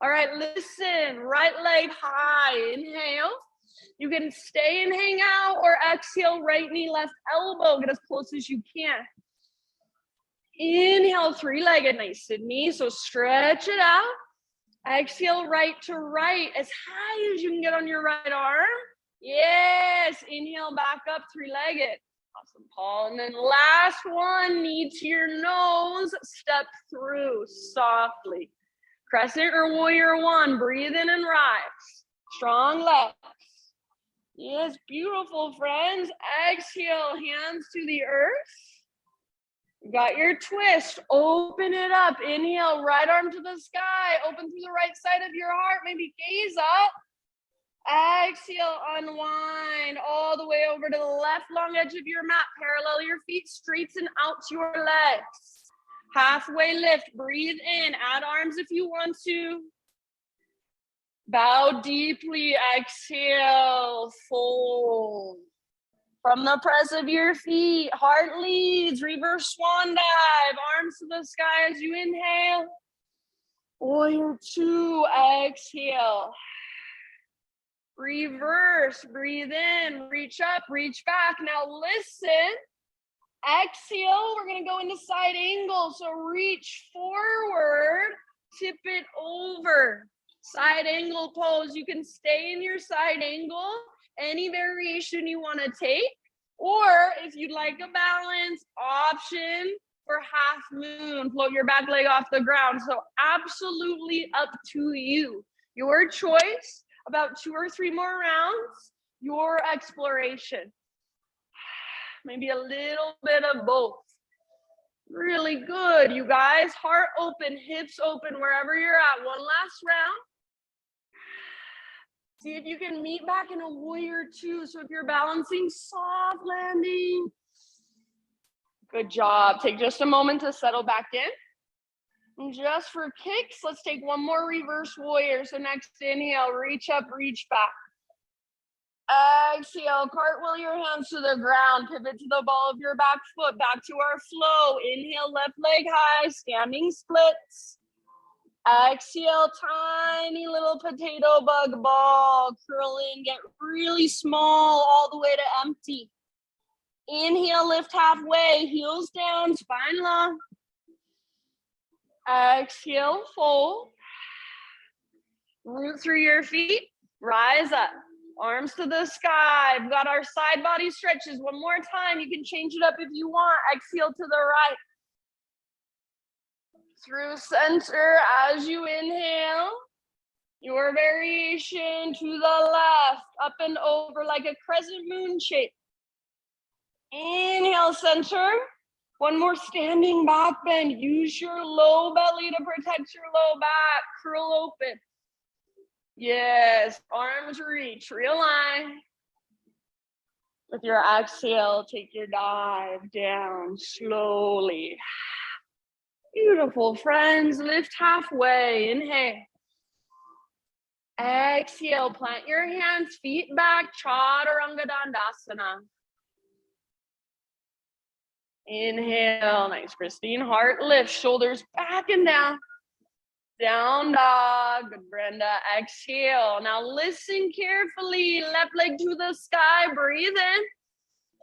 All right, listen, right leg high, inhale. You can stay and hang out or exhale, right knee, left elbow, get as close as you can. Inhale, three-legged, nice Sydney, so stretch it out. Exhale, right to right, as high as you can get on your right arm. Yes, inhale, back up, three-legged. Awesome, Paul. And then last one, knee to your nose, step through softly. Crescent or warrior one, breathe in and rise. Strong legs. Yes, beautiful, friends. Exhale, hands to the earth. You got your twist. Open it up. Inhale, right arm to the sky. Open through the right side of your heart. Maybe gaze up. Exhale, unwind all the way over to the left long edge of your mat. Parallel your feet, straighten out your legs. Halfway lift. Breathe in. Add arms if you want to. Bow deeply. Exhale. Fold. From the press of your feet, heart leads, reverse swan dive, arms to the sky as you inhale. Warrior two, exhale. Reverse, breathe in, reach up, reach back. Now listen, exhale, we're gonna go into side angle. So reach forward, tip it over. Side angle pose, you can stay in your side angle. Any variation you want to take, or if you'd like a balance option for half moon, float your back leg off the ground. So absolutely up to you. Your choice. About 2 or 3 more rounds, your exploration. Maybe a little bit of both. Really good, you guys. Heart open, hips open, wherever you're at. One last round. See if you can meet back in a warrior two. So if you're balancing, soft landing. Good job. Take just a moment to settle back in. And just for kicks, let's take one more reverse warrior. So next inhale, reach up, reach back. Exhale, cartwheel your hands to the ground. Pivot to the ball of your back foot. Back to our flow. Inhale, left leg high, standing splits. Exhale, tiny little potato bug ball. Curl in, get really small all the way to empty. Inhale, lift halfway, heels down, spine long. Exhale, fold. Root through your feet, rise up. Arms to the sky. We've got our side body stretches. One more time, you can change it up if you want. Exhale to the right. Through center as you inhale, your variation to the left, up and over like a crescent moon shape. Inhale, center. One more standing back bend. Use your low belly to protect your low back. Curl open. Yes, arms reach, realign. With your exhale, take your dive down slowly. Beautiful, friends. Lift halfway. Inhale. Exhale. Plant your hands, feet back. Chaturanga Dandasana. Inhale. Nice, Christine. Heart lift. Shoulders back and down. Down dog. Good, Brenda. Exhale. Now listen carefully. Left leg to the sky. Breathe in.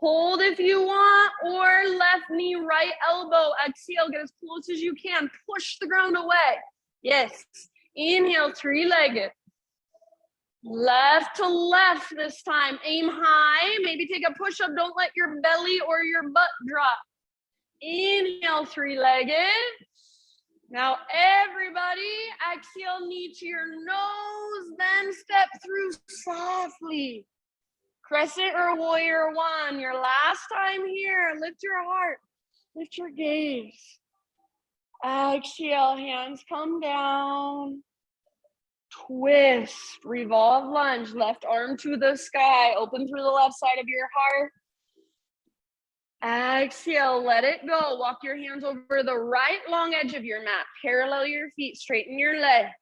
Hold if you want, or left knee, right elbow. Exhale, get as close as you can. Push the ground away. Yes. Inhale, three-legged. Left to left this time. Aim high. Maybe take a push-up. Don't let your belly or your butt drop. Inhale, three-legged. Now, everybody, exhale, knee to your nose, then step through softly. Crescent or warrior one, your last time here. Lift your heart, lift your gaze. Exhale, hands come down. Twist, revolve lunge, left arm to the sky. Open through the left side of your heart. Exhale, let it go. Walk your hands over the right long edge of your mat. Parallel your feet, straighten your legs.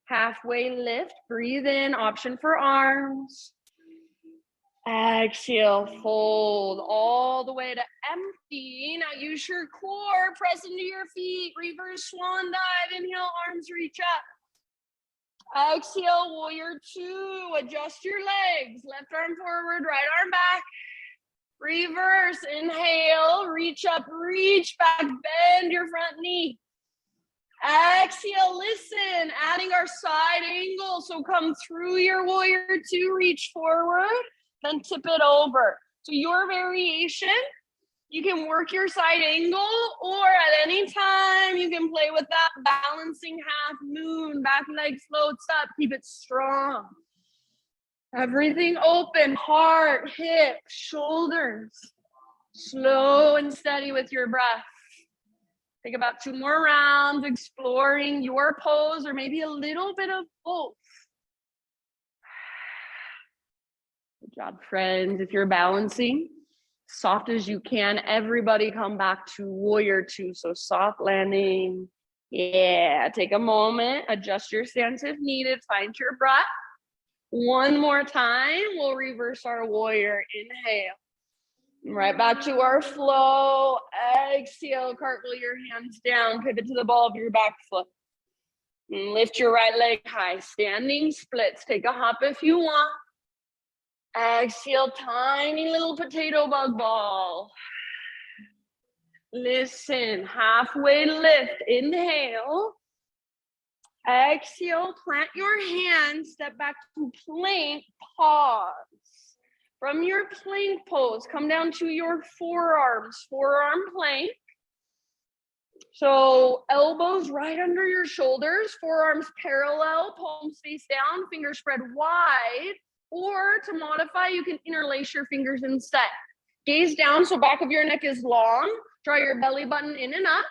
Halfway lift, breathe in, option for arms. Exhale, fold all the way to empty. Now use your core, press into your feet, reverse swan dive. Inhale, arms reach up. Exhale, warrior two. Adjust your legs. Left arm forward, right arm back. Reverse, inhale, reach up, reach back, bend your front knee. Exhale, listen, adding our side angle. So come through your warrior two, reach forward. Then tip it over. So your variation, you can work your side angle, or at any time you can play with that balancing half moon. Back leg floats up, keep it strong. Everything open, heart, hips, shoulders. Slow and steady with your breath. Take about 2 more rounds, exploring your pose or maybe a little bit of both. Good job, friends. If you're balancing, soft as you can, everybody come back to warrior 2. So soft landing. Yeah, take a moment, adjust your stance if needed, find your breath. One more time, we'll reverse our warrior. Inhale. Right back to our flow. Exhale, cartwheel your hands down, pivot to the ball of your back foot. And lift your right leg high, standing splits. Take a hop if you want. Exhale, tiny little potato bug ball. Listen, halfway lift, inhale. Exhale, plant your hands, step back to plank, pause. From your plank pose, come down to your forearms, forearm plank. So elbows right under your shoulders, forearms parallel, palms face down, fingers spread wide. Or to modify, you can interlace your fingers instead. Gaze down so back of your neck is long. Draw your belly button in and up.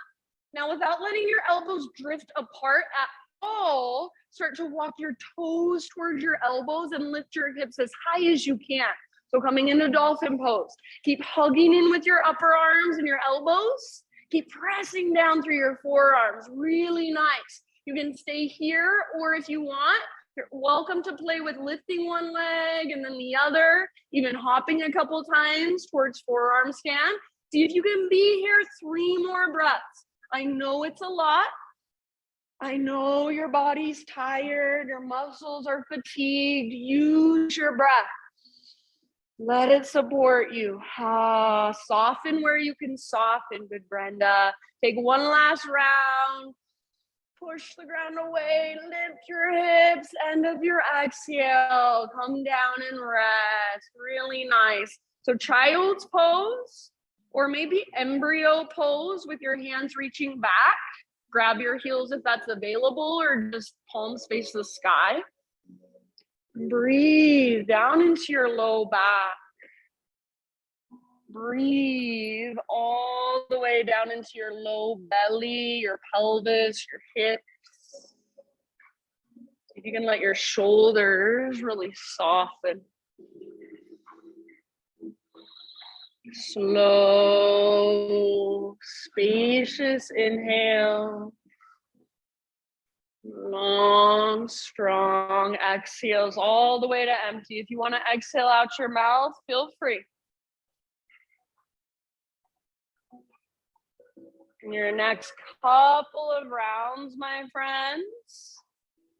Now without letting your elbows drift apart at all, start to walk your toes towards your elbows and lift your hips as high as you can. So coming into dolphin pose, keep hugging in with your upper arms and your elbows. Keep pressing down through your forearms. Really nice. You can stay here, or if you want, you're welcome to play with lifting one leg and then the other, even hopping a couple times towards forearm stand. See if you can be here 3 more breaths. I know it's a lot. I know your body's tired, your muscles are fatigued. Use your breath. Let it support you. Soften where you can soften, good Brenda. Take one last round. Push the ground away. Lift your hips. End of your exhale. Come down and rest. Really nice. So child's pose, or maybe embryo pose with your hands reaching back. Grab your heels if that's available, or just palms face the sky. Breathe down into your low back. Breathe all the way down into your low belly, your pelvis, your hips. If you can let your shoulders really soften. Slow, spacious inhale. Long, strong exhales all the way to empty. If you want to exhale out your mouth, feel free. In your next couple of rounds, my friends,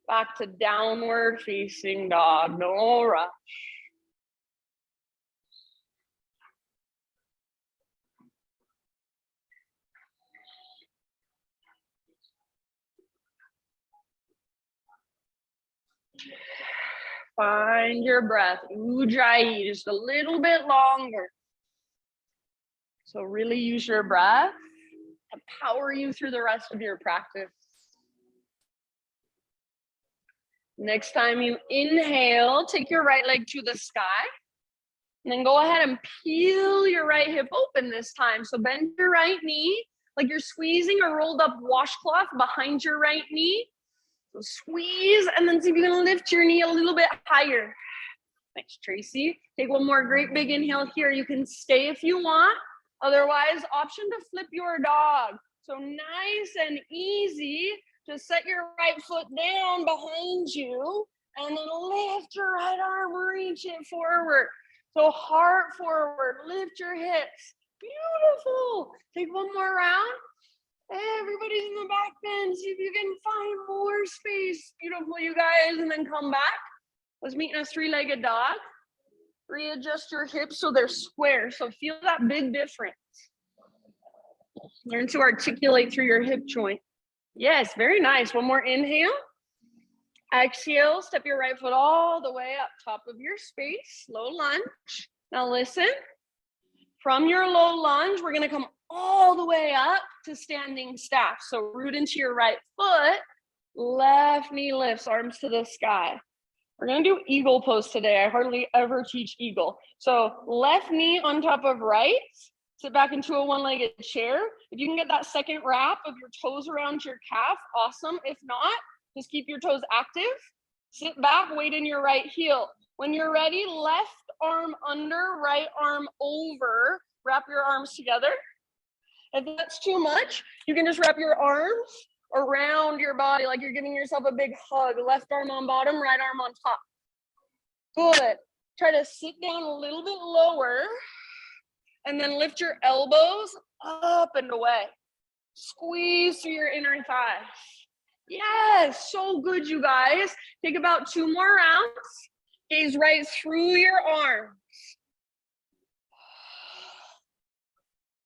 back to downward facing dog. No rush. Find your breath. Ujjayi, just a little bit longer. So really use your breath to power you through the rest of your practice. Next time you inhale, take your right leg to the sky. And then go ahead and peel your right hip open this time. So bend your right knee like you're squeezing a rolled up washcloth behind your right knee. So squeeze, and then see if you can lift your knee a little bit higher. Thanks, Tracy. Take one more great big inhale here. You can stay if you want. Otherwise, option to flip your dog. So nice and easy. Just set your right foot down behind you and then lift your right arm, reach it forward. So heart forward, lift your hips. Beautiful. Take one more round. Everybody's in the back bend. See if you can find more space. Beautiful, you guys. And then come back. Let's meet in a 3-legged dog. Readjust your hips so they're square. So feel that big difference. Learn to articulate through your hip joint. Yes, very nice. One more inhale. Exhale, step your right foot all the way up top of your space. Low lunge. Now listen. From your low lunge, we're going to come all the way up to standing staff. So root into your right foot. Left knee lifts, arms to the sky. We're gonna do eagle pose today. I hardly ever teach eagle. So left knee on top of right, sit back into a one-legged chair. If you can get that second wrap of your toes around your calf, awesome. If not, just keep your toes active. Sit back, weight in your right heel. When you're ready, left arm under, right arm over. Wrap your arms together. If that's too much, you can just wrap your arms around your body like you're giving yourself a big hug. Left arm on bottom, right arm on top. Good. Try to sit down a little bit lower and then lift your elbows up and away. Squeeze through your inner thighs. Yes, so good, you guys. Take about 2 more rounds. Gaze right through your arms.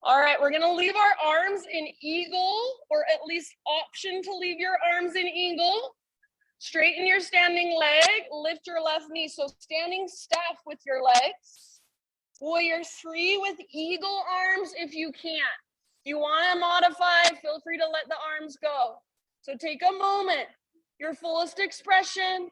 All right, we're gonna leave our arms in eagle, or at least option to leave your arms in eagle. Straighten your standing leg, lift your left knee. So standing staff with your legs. Warrior 3 with eagle arms if you can. If you wanna modify, feel free to let the arms go. So take a moment, your fullest expression.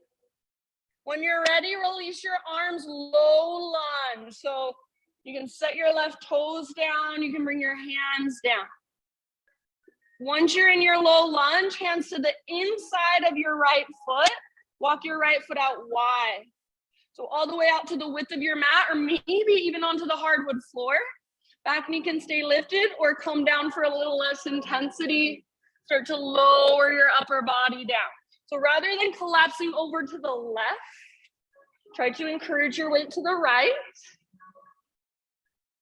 When you're ready, release your arms, low lunge. So you can set your left toes down. You can bring your hands down. Once you're in your low lunge, hands to the inside of your right foot. Walk your right foot out wide. So all the way out to the width of your mat, or maybe even onto the hardwood floor. Back knee can stay lifted or come down for a little less intensity. Start to lower your upper body down. So rather than collapsing over to the left, try to encourage your weight to the right.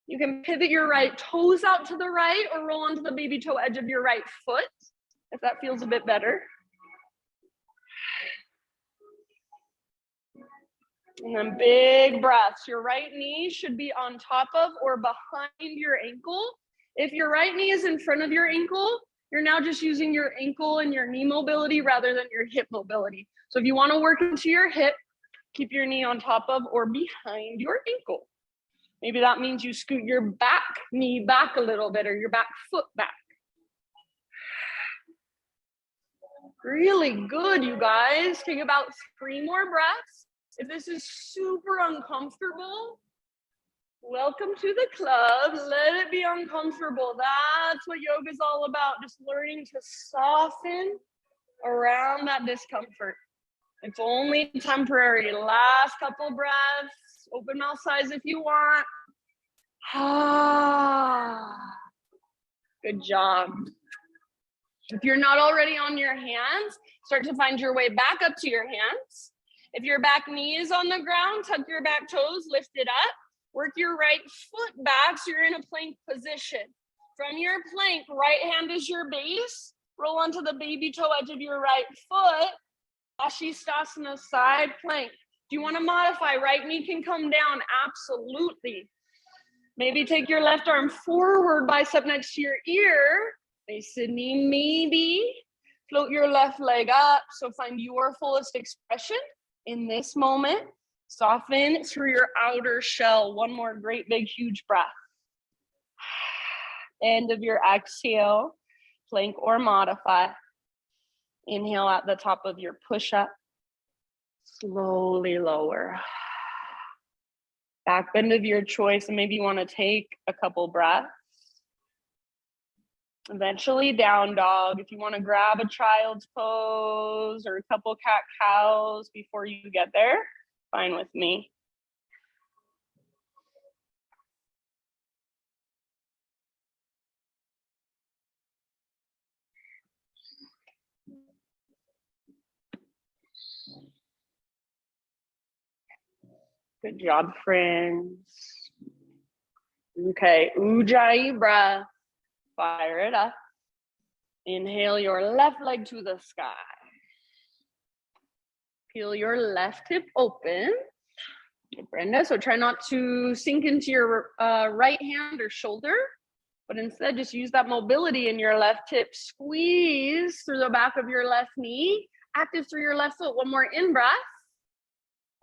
You can pivot your right toes out to the right or roll onto the baby toe edge of your right foot, if that feels a bit better. And then big breaths. Your right knee should be on top of or behind your ankle. If your right knee is in front of your ankle, you're now just using your ankle and your knee mobility rather than your hip mobility. So if you want to work into your hip, keep your knee on top of or behind your ankle. Maybe that means you scoot your back knee back a little bit or your back foot back. Really good, you guys. Take about 3 more breaths. If this is super uncomfortable, welcome to the club. Let it be uncomfortable. That's what yoga is all about. Just learning to soften around that discomfort. It's only temporary. Last couple breaths. Open mouth size if you want. Good job. If you're not already on your hands, start to find your way back up to your hands. If your back knee is on the ground, tuck your back toes, lift it up. Work your right foot back so you're in a plank position. From your plank, right hand is your base. Roll onto the baby toe edge of your right foot. Ashistasana, side plank. Do you want to modify? Right knee can come down, absolutely. Maybe take your left arm forward, bicep next to your ear. Base the knee, maybe. Float your left leg up. So find your fullest expression in this moment. Soften through your outer shell. One more great big huge breath. End of your exhale, plank or modify. Inhale at the top of your push-up. Slowly lower. Back bend of your choice, and maybe you want to take a couple breaths. Eventually down dog. If you want to grab a child's pose or a couple cat-cows before you get there, fine with me. Good job, friends. Okay, Ujjayi breath. Fire it up. Inhale your left leg to the sky. Peel your left hip open. Brenda, so try not to sink into your right hand or shoulder, but instead just use that mobility in your left hip. Squeeze through the back of your left knee. Active through your left foot. One more in-breath.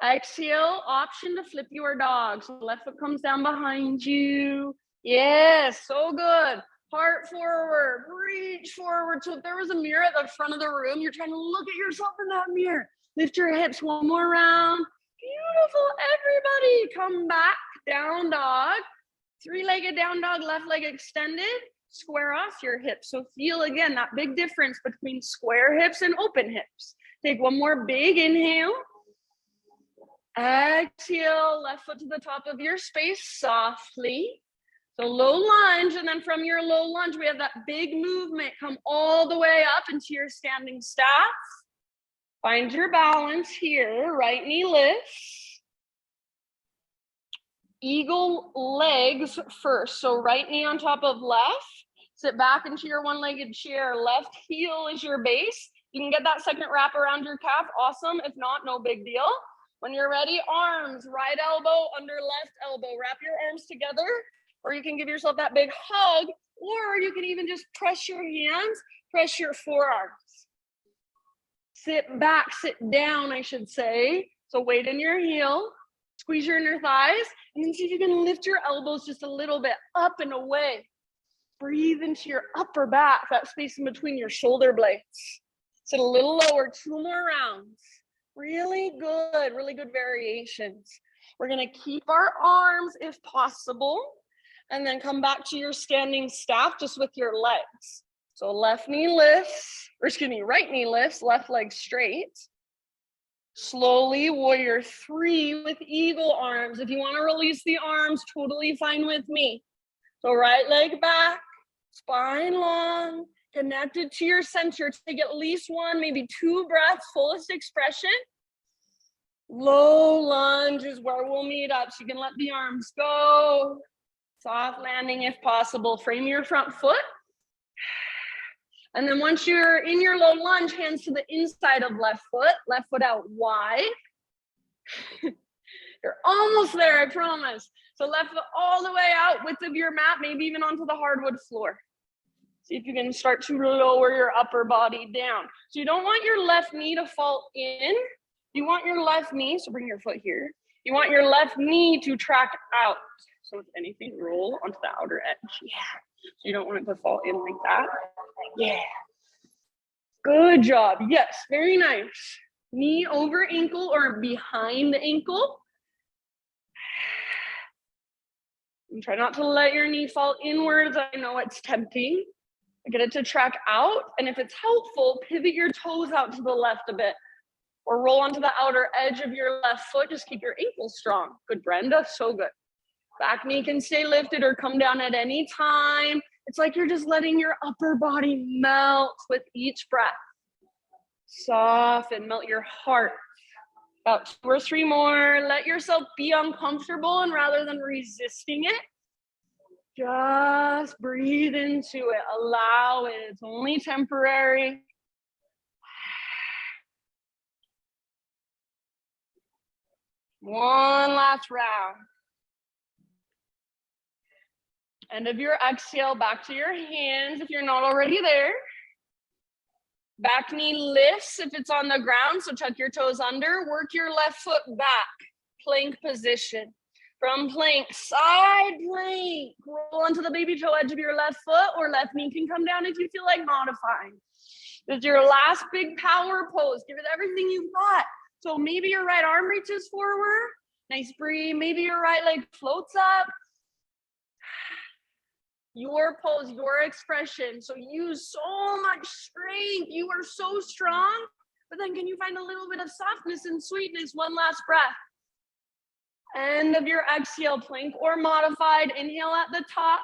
Exhale, option to flip your dog. So left foot comes down behind you. Yes, so good. Heart forward, reach forward. So if there was a mirror at the front of the room, you're trying to look at yourself in that mirror. Lift your hips one more round. Beautiful, everybody. Come back, down dog. Three-legged down dog, left leg extended. Square off your hips. So feel, again, that big difference between square hips and open hips. Take one more big inhale. Exhale, left foot to the top of your space softly. So low lunge, and then from your low lunge, we have that big movement. Come all the way up into your standing staff. Find your balance here. Right knee lifts. Eagle legs first. So right knee on top of left. Sit back into your one-legged chair. Left heel is your base. You can get that second wrap around your calf. Awesome. If not, no big deal. When you're ready, arms, right elbow under left elbow. Wrap your arms together, or you can give yourself that big hug, or you can even just press your hands, press your forearms. Sit back, sit down, I should say. So weight in your heel, squeeze your inner thighs, and then see if you can lift your elbows just a little bit up and away. Breathe into your upper back, that space in between your shoulder blades. Sit a little lower, 2 more rounds. Really good variations. We're gonna keep our arms if possible, and then come back to your standing staff just with your legs. So left knee lifts, or excuse me, right knee lifts, left leg straight. Slowly, warrior 3 with eagle arms. If you wanna release the arms, totally fine with me. So right leg back, spine long, connected to your center. Take at least 1, maybe 2 breaths, fullest expression. Low lunge is where we'll meet up. So you can let the arms go. Soft landing if possible. Frame your front foot. And then once you're in your low lunge, hands to the inside of left foot out wide. You're almost there, I promise. So left foot all the way out, width of your mat, maybe even onto the hardwood floor. See if you can start to lower your upper body down. So you don't want your left knee to fall in. You want your left knee, so bring your foot here. You want your left knee to track out. So if anything, roll onto the outer edge. Yeah. So you don't want it to fall in like that. Yeah. Good job. Yes, very nice. Knee over ankle or behind the ankle. And try not to let your knee fall inwards. I know it's tempting. Get it to track out. And if it's helpful, pivot your toes out to the left a bit. Or roll onto the outer edge of your left foot. Just keep your ankles strong. Good, Brenda. So good. Back knee can stay lifted or come down at any time. It's like you're just letting your upper body melt with each breath. Soften, melt your heart. About 2 or 3 more. Let yourself be uncomfortable, and rather than resisting it, just breathe into it. Allow it. It's only temporary. One last round. End of your exhale, back to your hands if you're not already there. Back knee lifts if it's on the ground, so tuck your toes under. Work your left foot back, plank position. From plank, side plank. Roll onto the baby toe edge of your left foot, or left knee can come down if you feel like modifying. This is your last big power pose. Give it everything you've got. So maybe your right arm reaches forward. Nice breathe. Maybe your right leg floats up. Your pose, your expression. So use so much strength. You are so strong. But then can you find a little bit of softness and sweetness? One last breath. End of your exhale, plank or modified. Inhale at the top.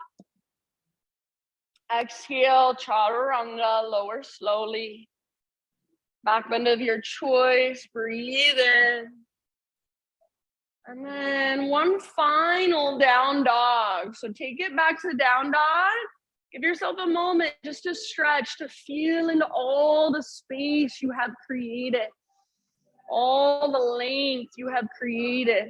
Exhale, chaturanga, lower slowly. Back bend of your choice, breathe in. And then one final down dog. So take it back to down dog. Give yourself a moment just to stretch, to feel into all the space you have created. All the length you have created.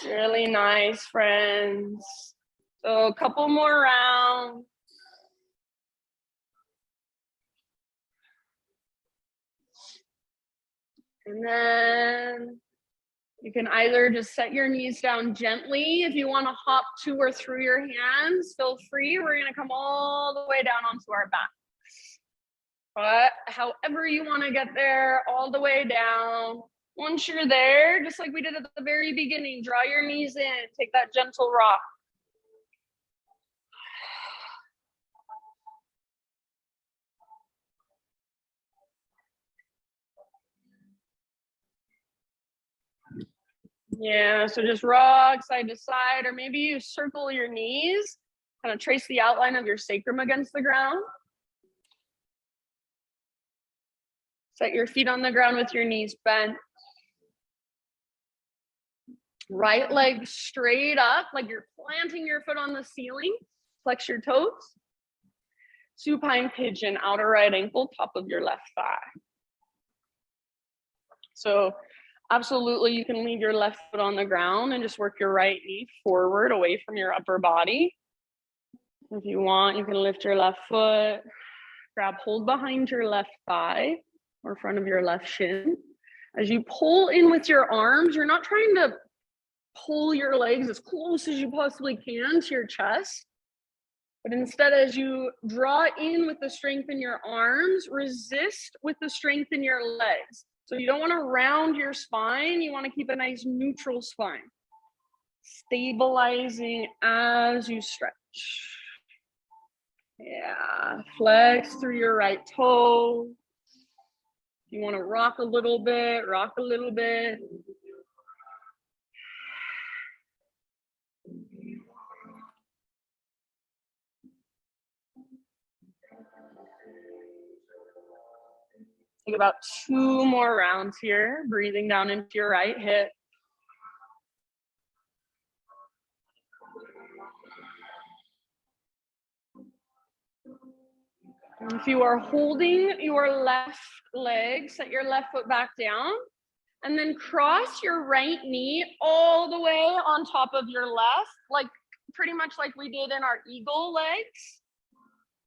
Really nice, friends. So a couple more rounds. And then you can either just set your knees down gently. If you want to hop to or through your hands, feel free. We're going to come all the way down onto our back. But however you want to get there, all the way down. Once you're there, just like we did at the very beginning, draw your knees in, take that gentle rock. Yeah, so just rock side to side, or maybe you circle your knees, kind of trace the outline of your sacrum against the ground. Set your feet on the ground with your knees bent. Right leg straight up, like you're planting your foot on the ceiling. Flex your toes. Supine pigeon, outer right ankle, top of your left thigh. So absolutely, you can leave your left foot on the ground and just work your right knee forward away from your upper body. If you want, you can lift your left foot, grab hold behind your left thigh or front of your left shin. As you pull in with your arms, you're not trying to pull your legs as close as you possibly can to your chest, but instead, as you draw in with the strength in your arms, resist with the strength in your legs. So you don't want to round your spine, you want to keep a nice neutral spine. Stabilizing as you stretch. Yeah, flex through your right toe. If you want to rock a little bit, rock a little bit. Take about 2 more rounds here, breathing down into your right hip. If you are holding your left leg, set your left foot back down, and then cross your right knee all the way on top of your left, like pretty much like we did in our eagle legs.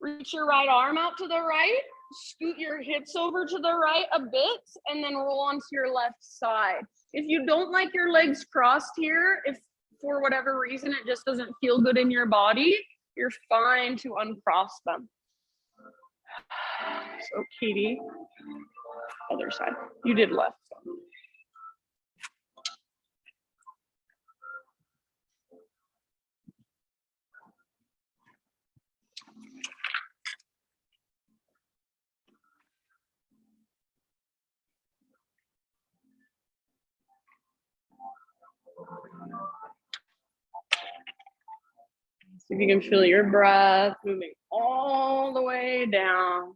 Reach your right arm out to the right, scoot your hips over to the right a bit, and then roll onto your left side. If you don't like your legs crossed here, if for whatever reason it just doesn't feel good in your body, you're fine to uncross them. So Katie, other side. You did left. See if you can feel your breath moving all the way down.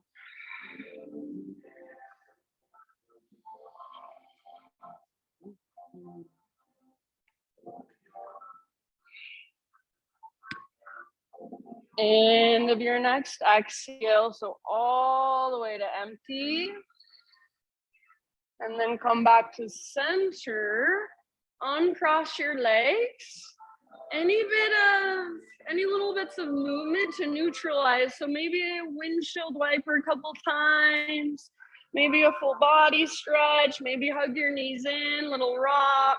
End of your next exhale, so all the way to empty. And then come back to center, uncross your legs. Any little bits of movement to neutralize. So maybe a windshield wiper a couple times, maybe a full body stretch, maybe hug your knees in, little rock.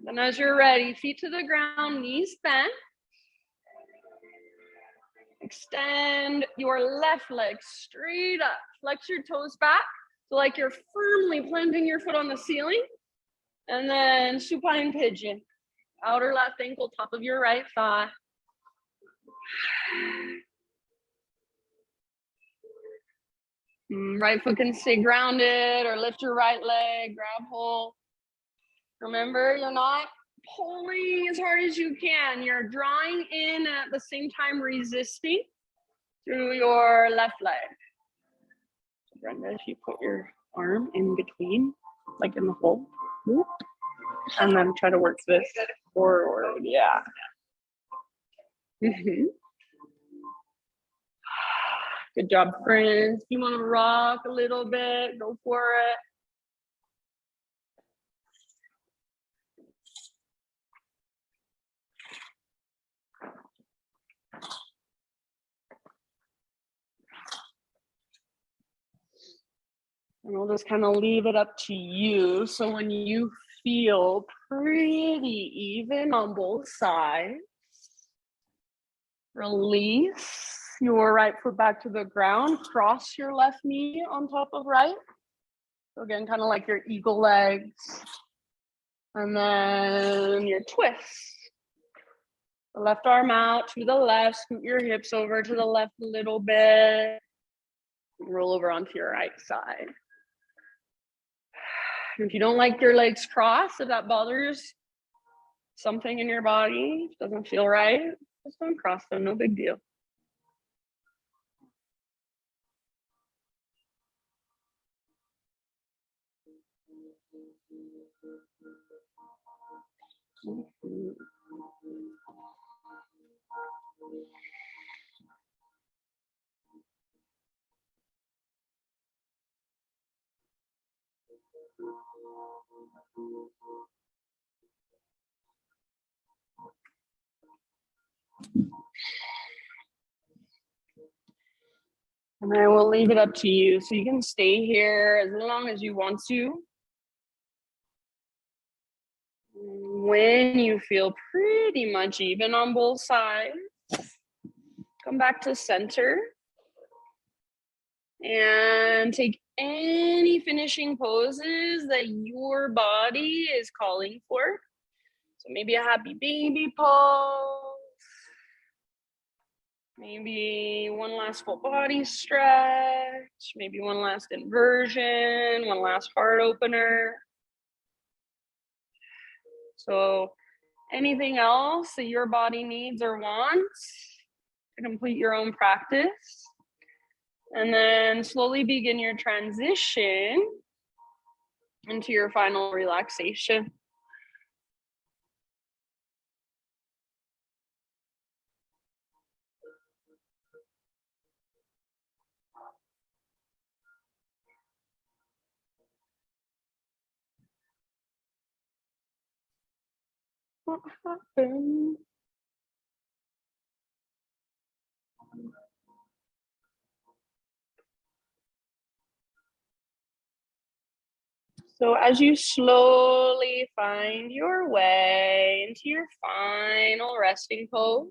And as you're ready, feet to the ground, knees bent. Extend your left leg straight up. Flex your toes back. So like you're firmly planting your foot on the ceiling. And then supine pigeon. Outer left ankle, top of your right thigh. Right foot can stay grounded or lift your right leg, grab hold. Remember, you're not pulling as hard as you can. You're drawing in at the same time resisting through your left leg. Brenda, if you put your arm in between, like in the hole, and then try to work this forward. Yeah. Good job, friends. If you want to rock a little bit, go for it. And we'll just kind of leave it up to you. So when you feel pretty even on both sides. Release your right foot back to the ground. Cross your left knee on top of right. So again, kind of like your eagle legs. And then your twist. The left arm out to the left. Scoot your hips over to the left a little bit. Roll over onto your right side. If you don't like your legs crossed, if that bothers something in your body, doesn't feel right, just don't cross them, no big deal. And I will leave it up to you. So you can stay here as long as you want to. When you feel pretty much even on both sides, come back to center and take any finishing poses that your body is calling for. So maybe a happy baby pose. Maybe one last full body stretch. Maybe one last inversion, one last heart opener. So anything else that your body needs or wants to complete your own practice. And then slowly begin your transition into your final relaxation. What happened? So as you slowly find your way into your final resting pose,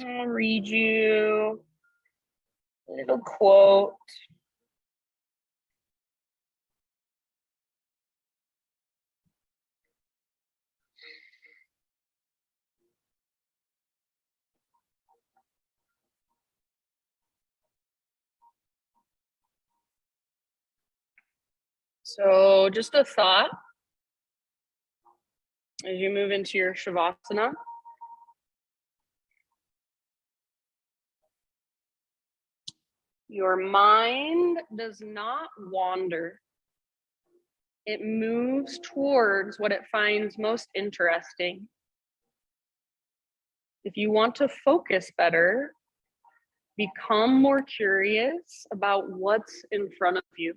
I'll read you a little quote. So just a thought as you move into your Shavasana. Your mind does not wander. It moves towards what it finds most interesting. If you want to focus better, become more curious about what's in front of you.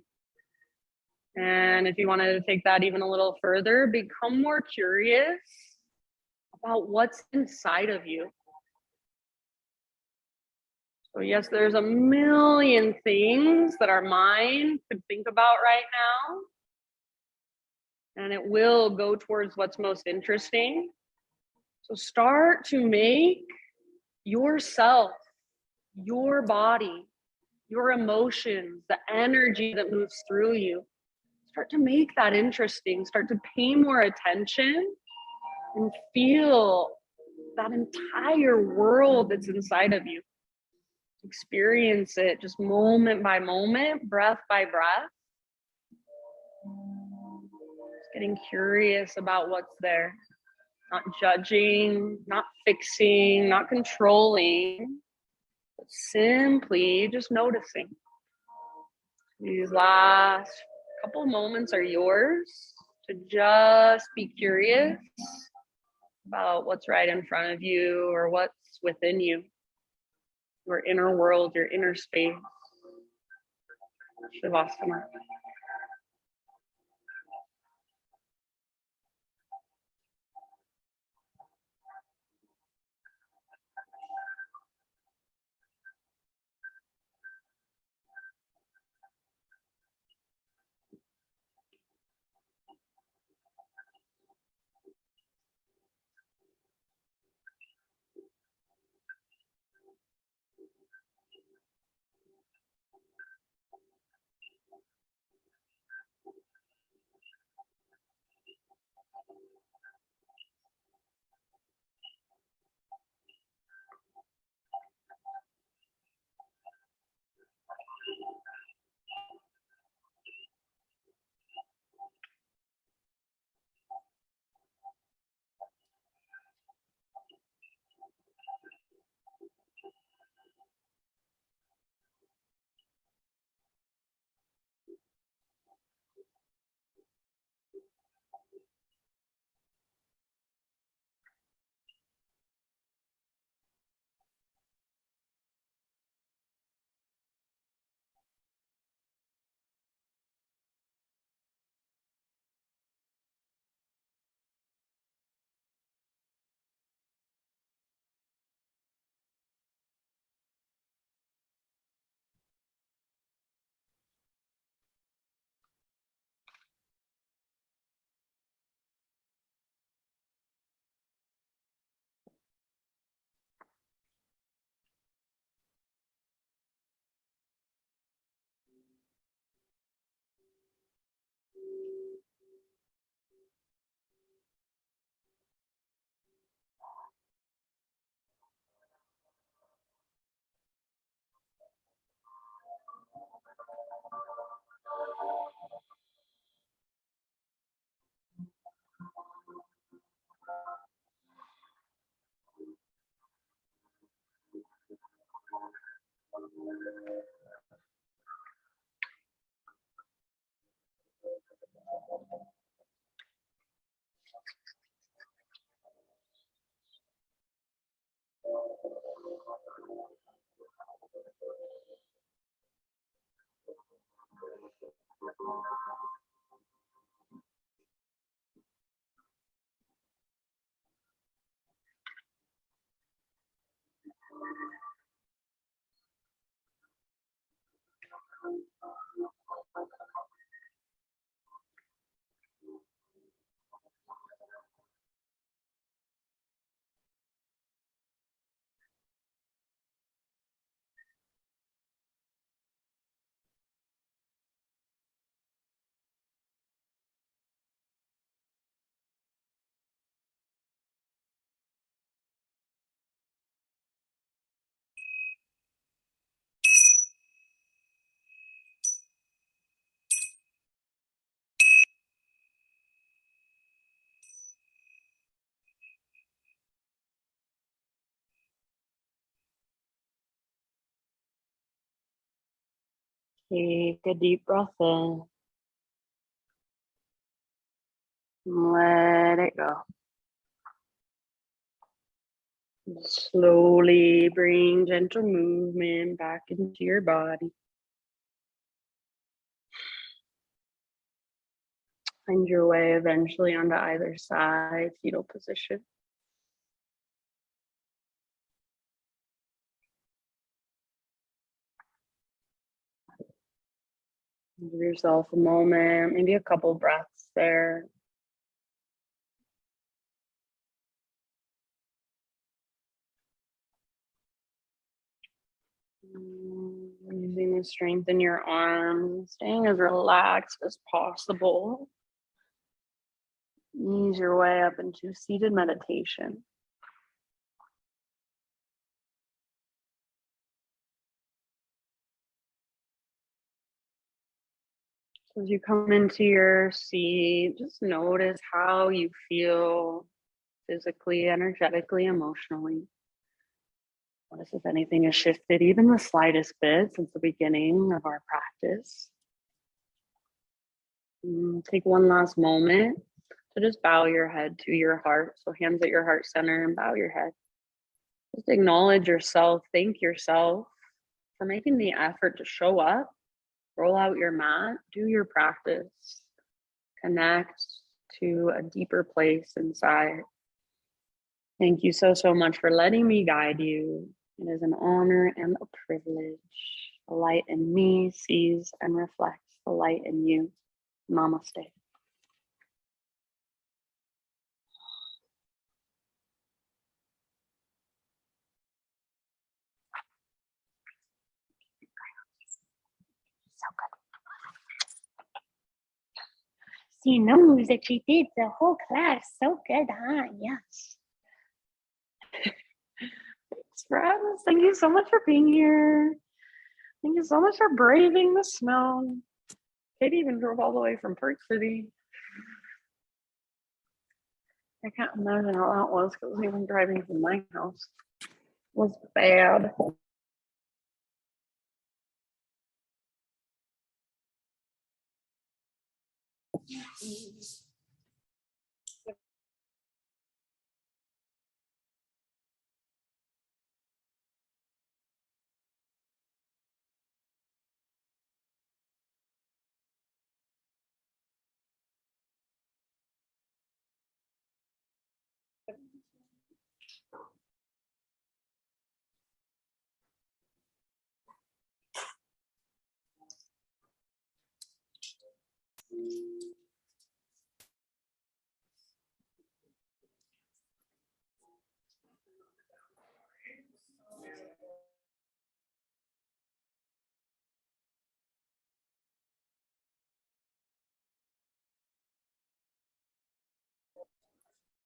And if you wanted to take that even a little further, become more curious about what's inside of you. So yes, there's a million things that our mind could think about right now, and it will go towards what's most interesting. So start to make yourself, your body, your emotions, the energy that moves through you, start to make that interesting. Start to pay more attention and feel that entire world that's inside of you. Experience it just moment by moment, breath by breath. Just getting curious about what's there. Not judging, not fixing, not controlling, but simply just noticing. These last couple moments are yours to just be curious about what's right in front of you or what's within you, your inner world, your inner space. Shavasana. Take a deep breath in. Let it go. Slowly bring gentle movement back into your body. Find your way eventually onto either side, fetal position. Give yourself a moment, maybe a couple breaths there. Using the strength in your arms, staying as relaxed as possible. Ease your way up into seated meditation. So as you come into your seat, just notice how you feel physically, energetically, emotionally. Notice if anything has shifted, even the slightest bit since the beginning of our practice. Take one last moment to just bow your head to your heart. So hands at your heart center and bow your head. Just acknowledge yourself, thank yourself for making the effort to show up, roll out your mat, do your practice, connect to a deeper place inside. Thank you so, so much for letting me guide you. It is an honor and a privilege. The light in me sees and reflects the light in you. Namaste. So good. She knows that she did the whole class so good, huh? Yes. Thanks, friends. Thank you so much for being here. Thank you so much for braving the snow. Katie even drove all the way from Park City. I can't imagine how that was because even driving from my house was bad.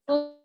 Well,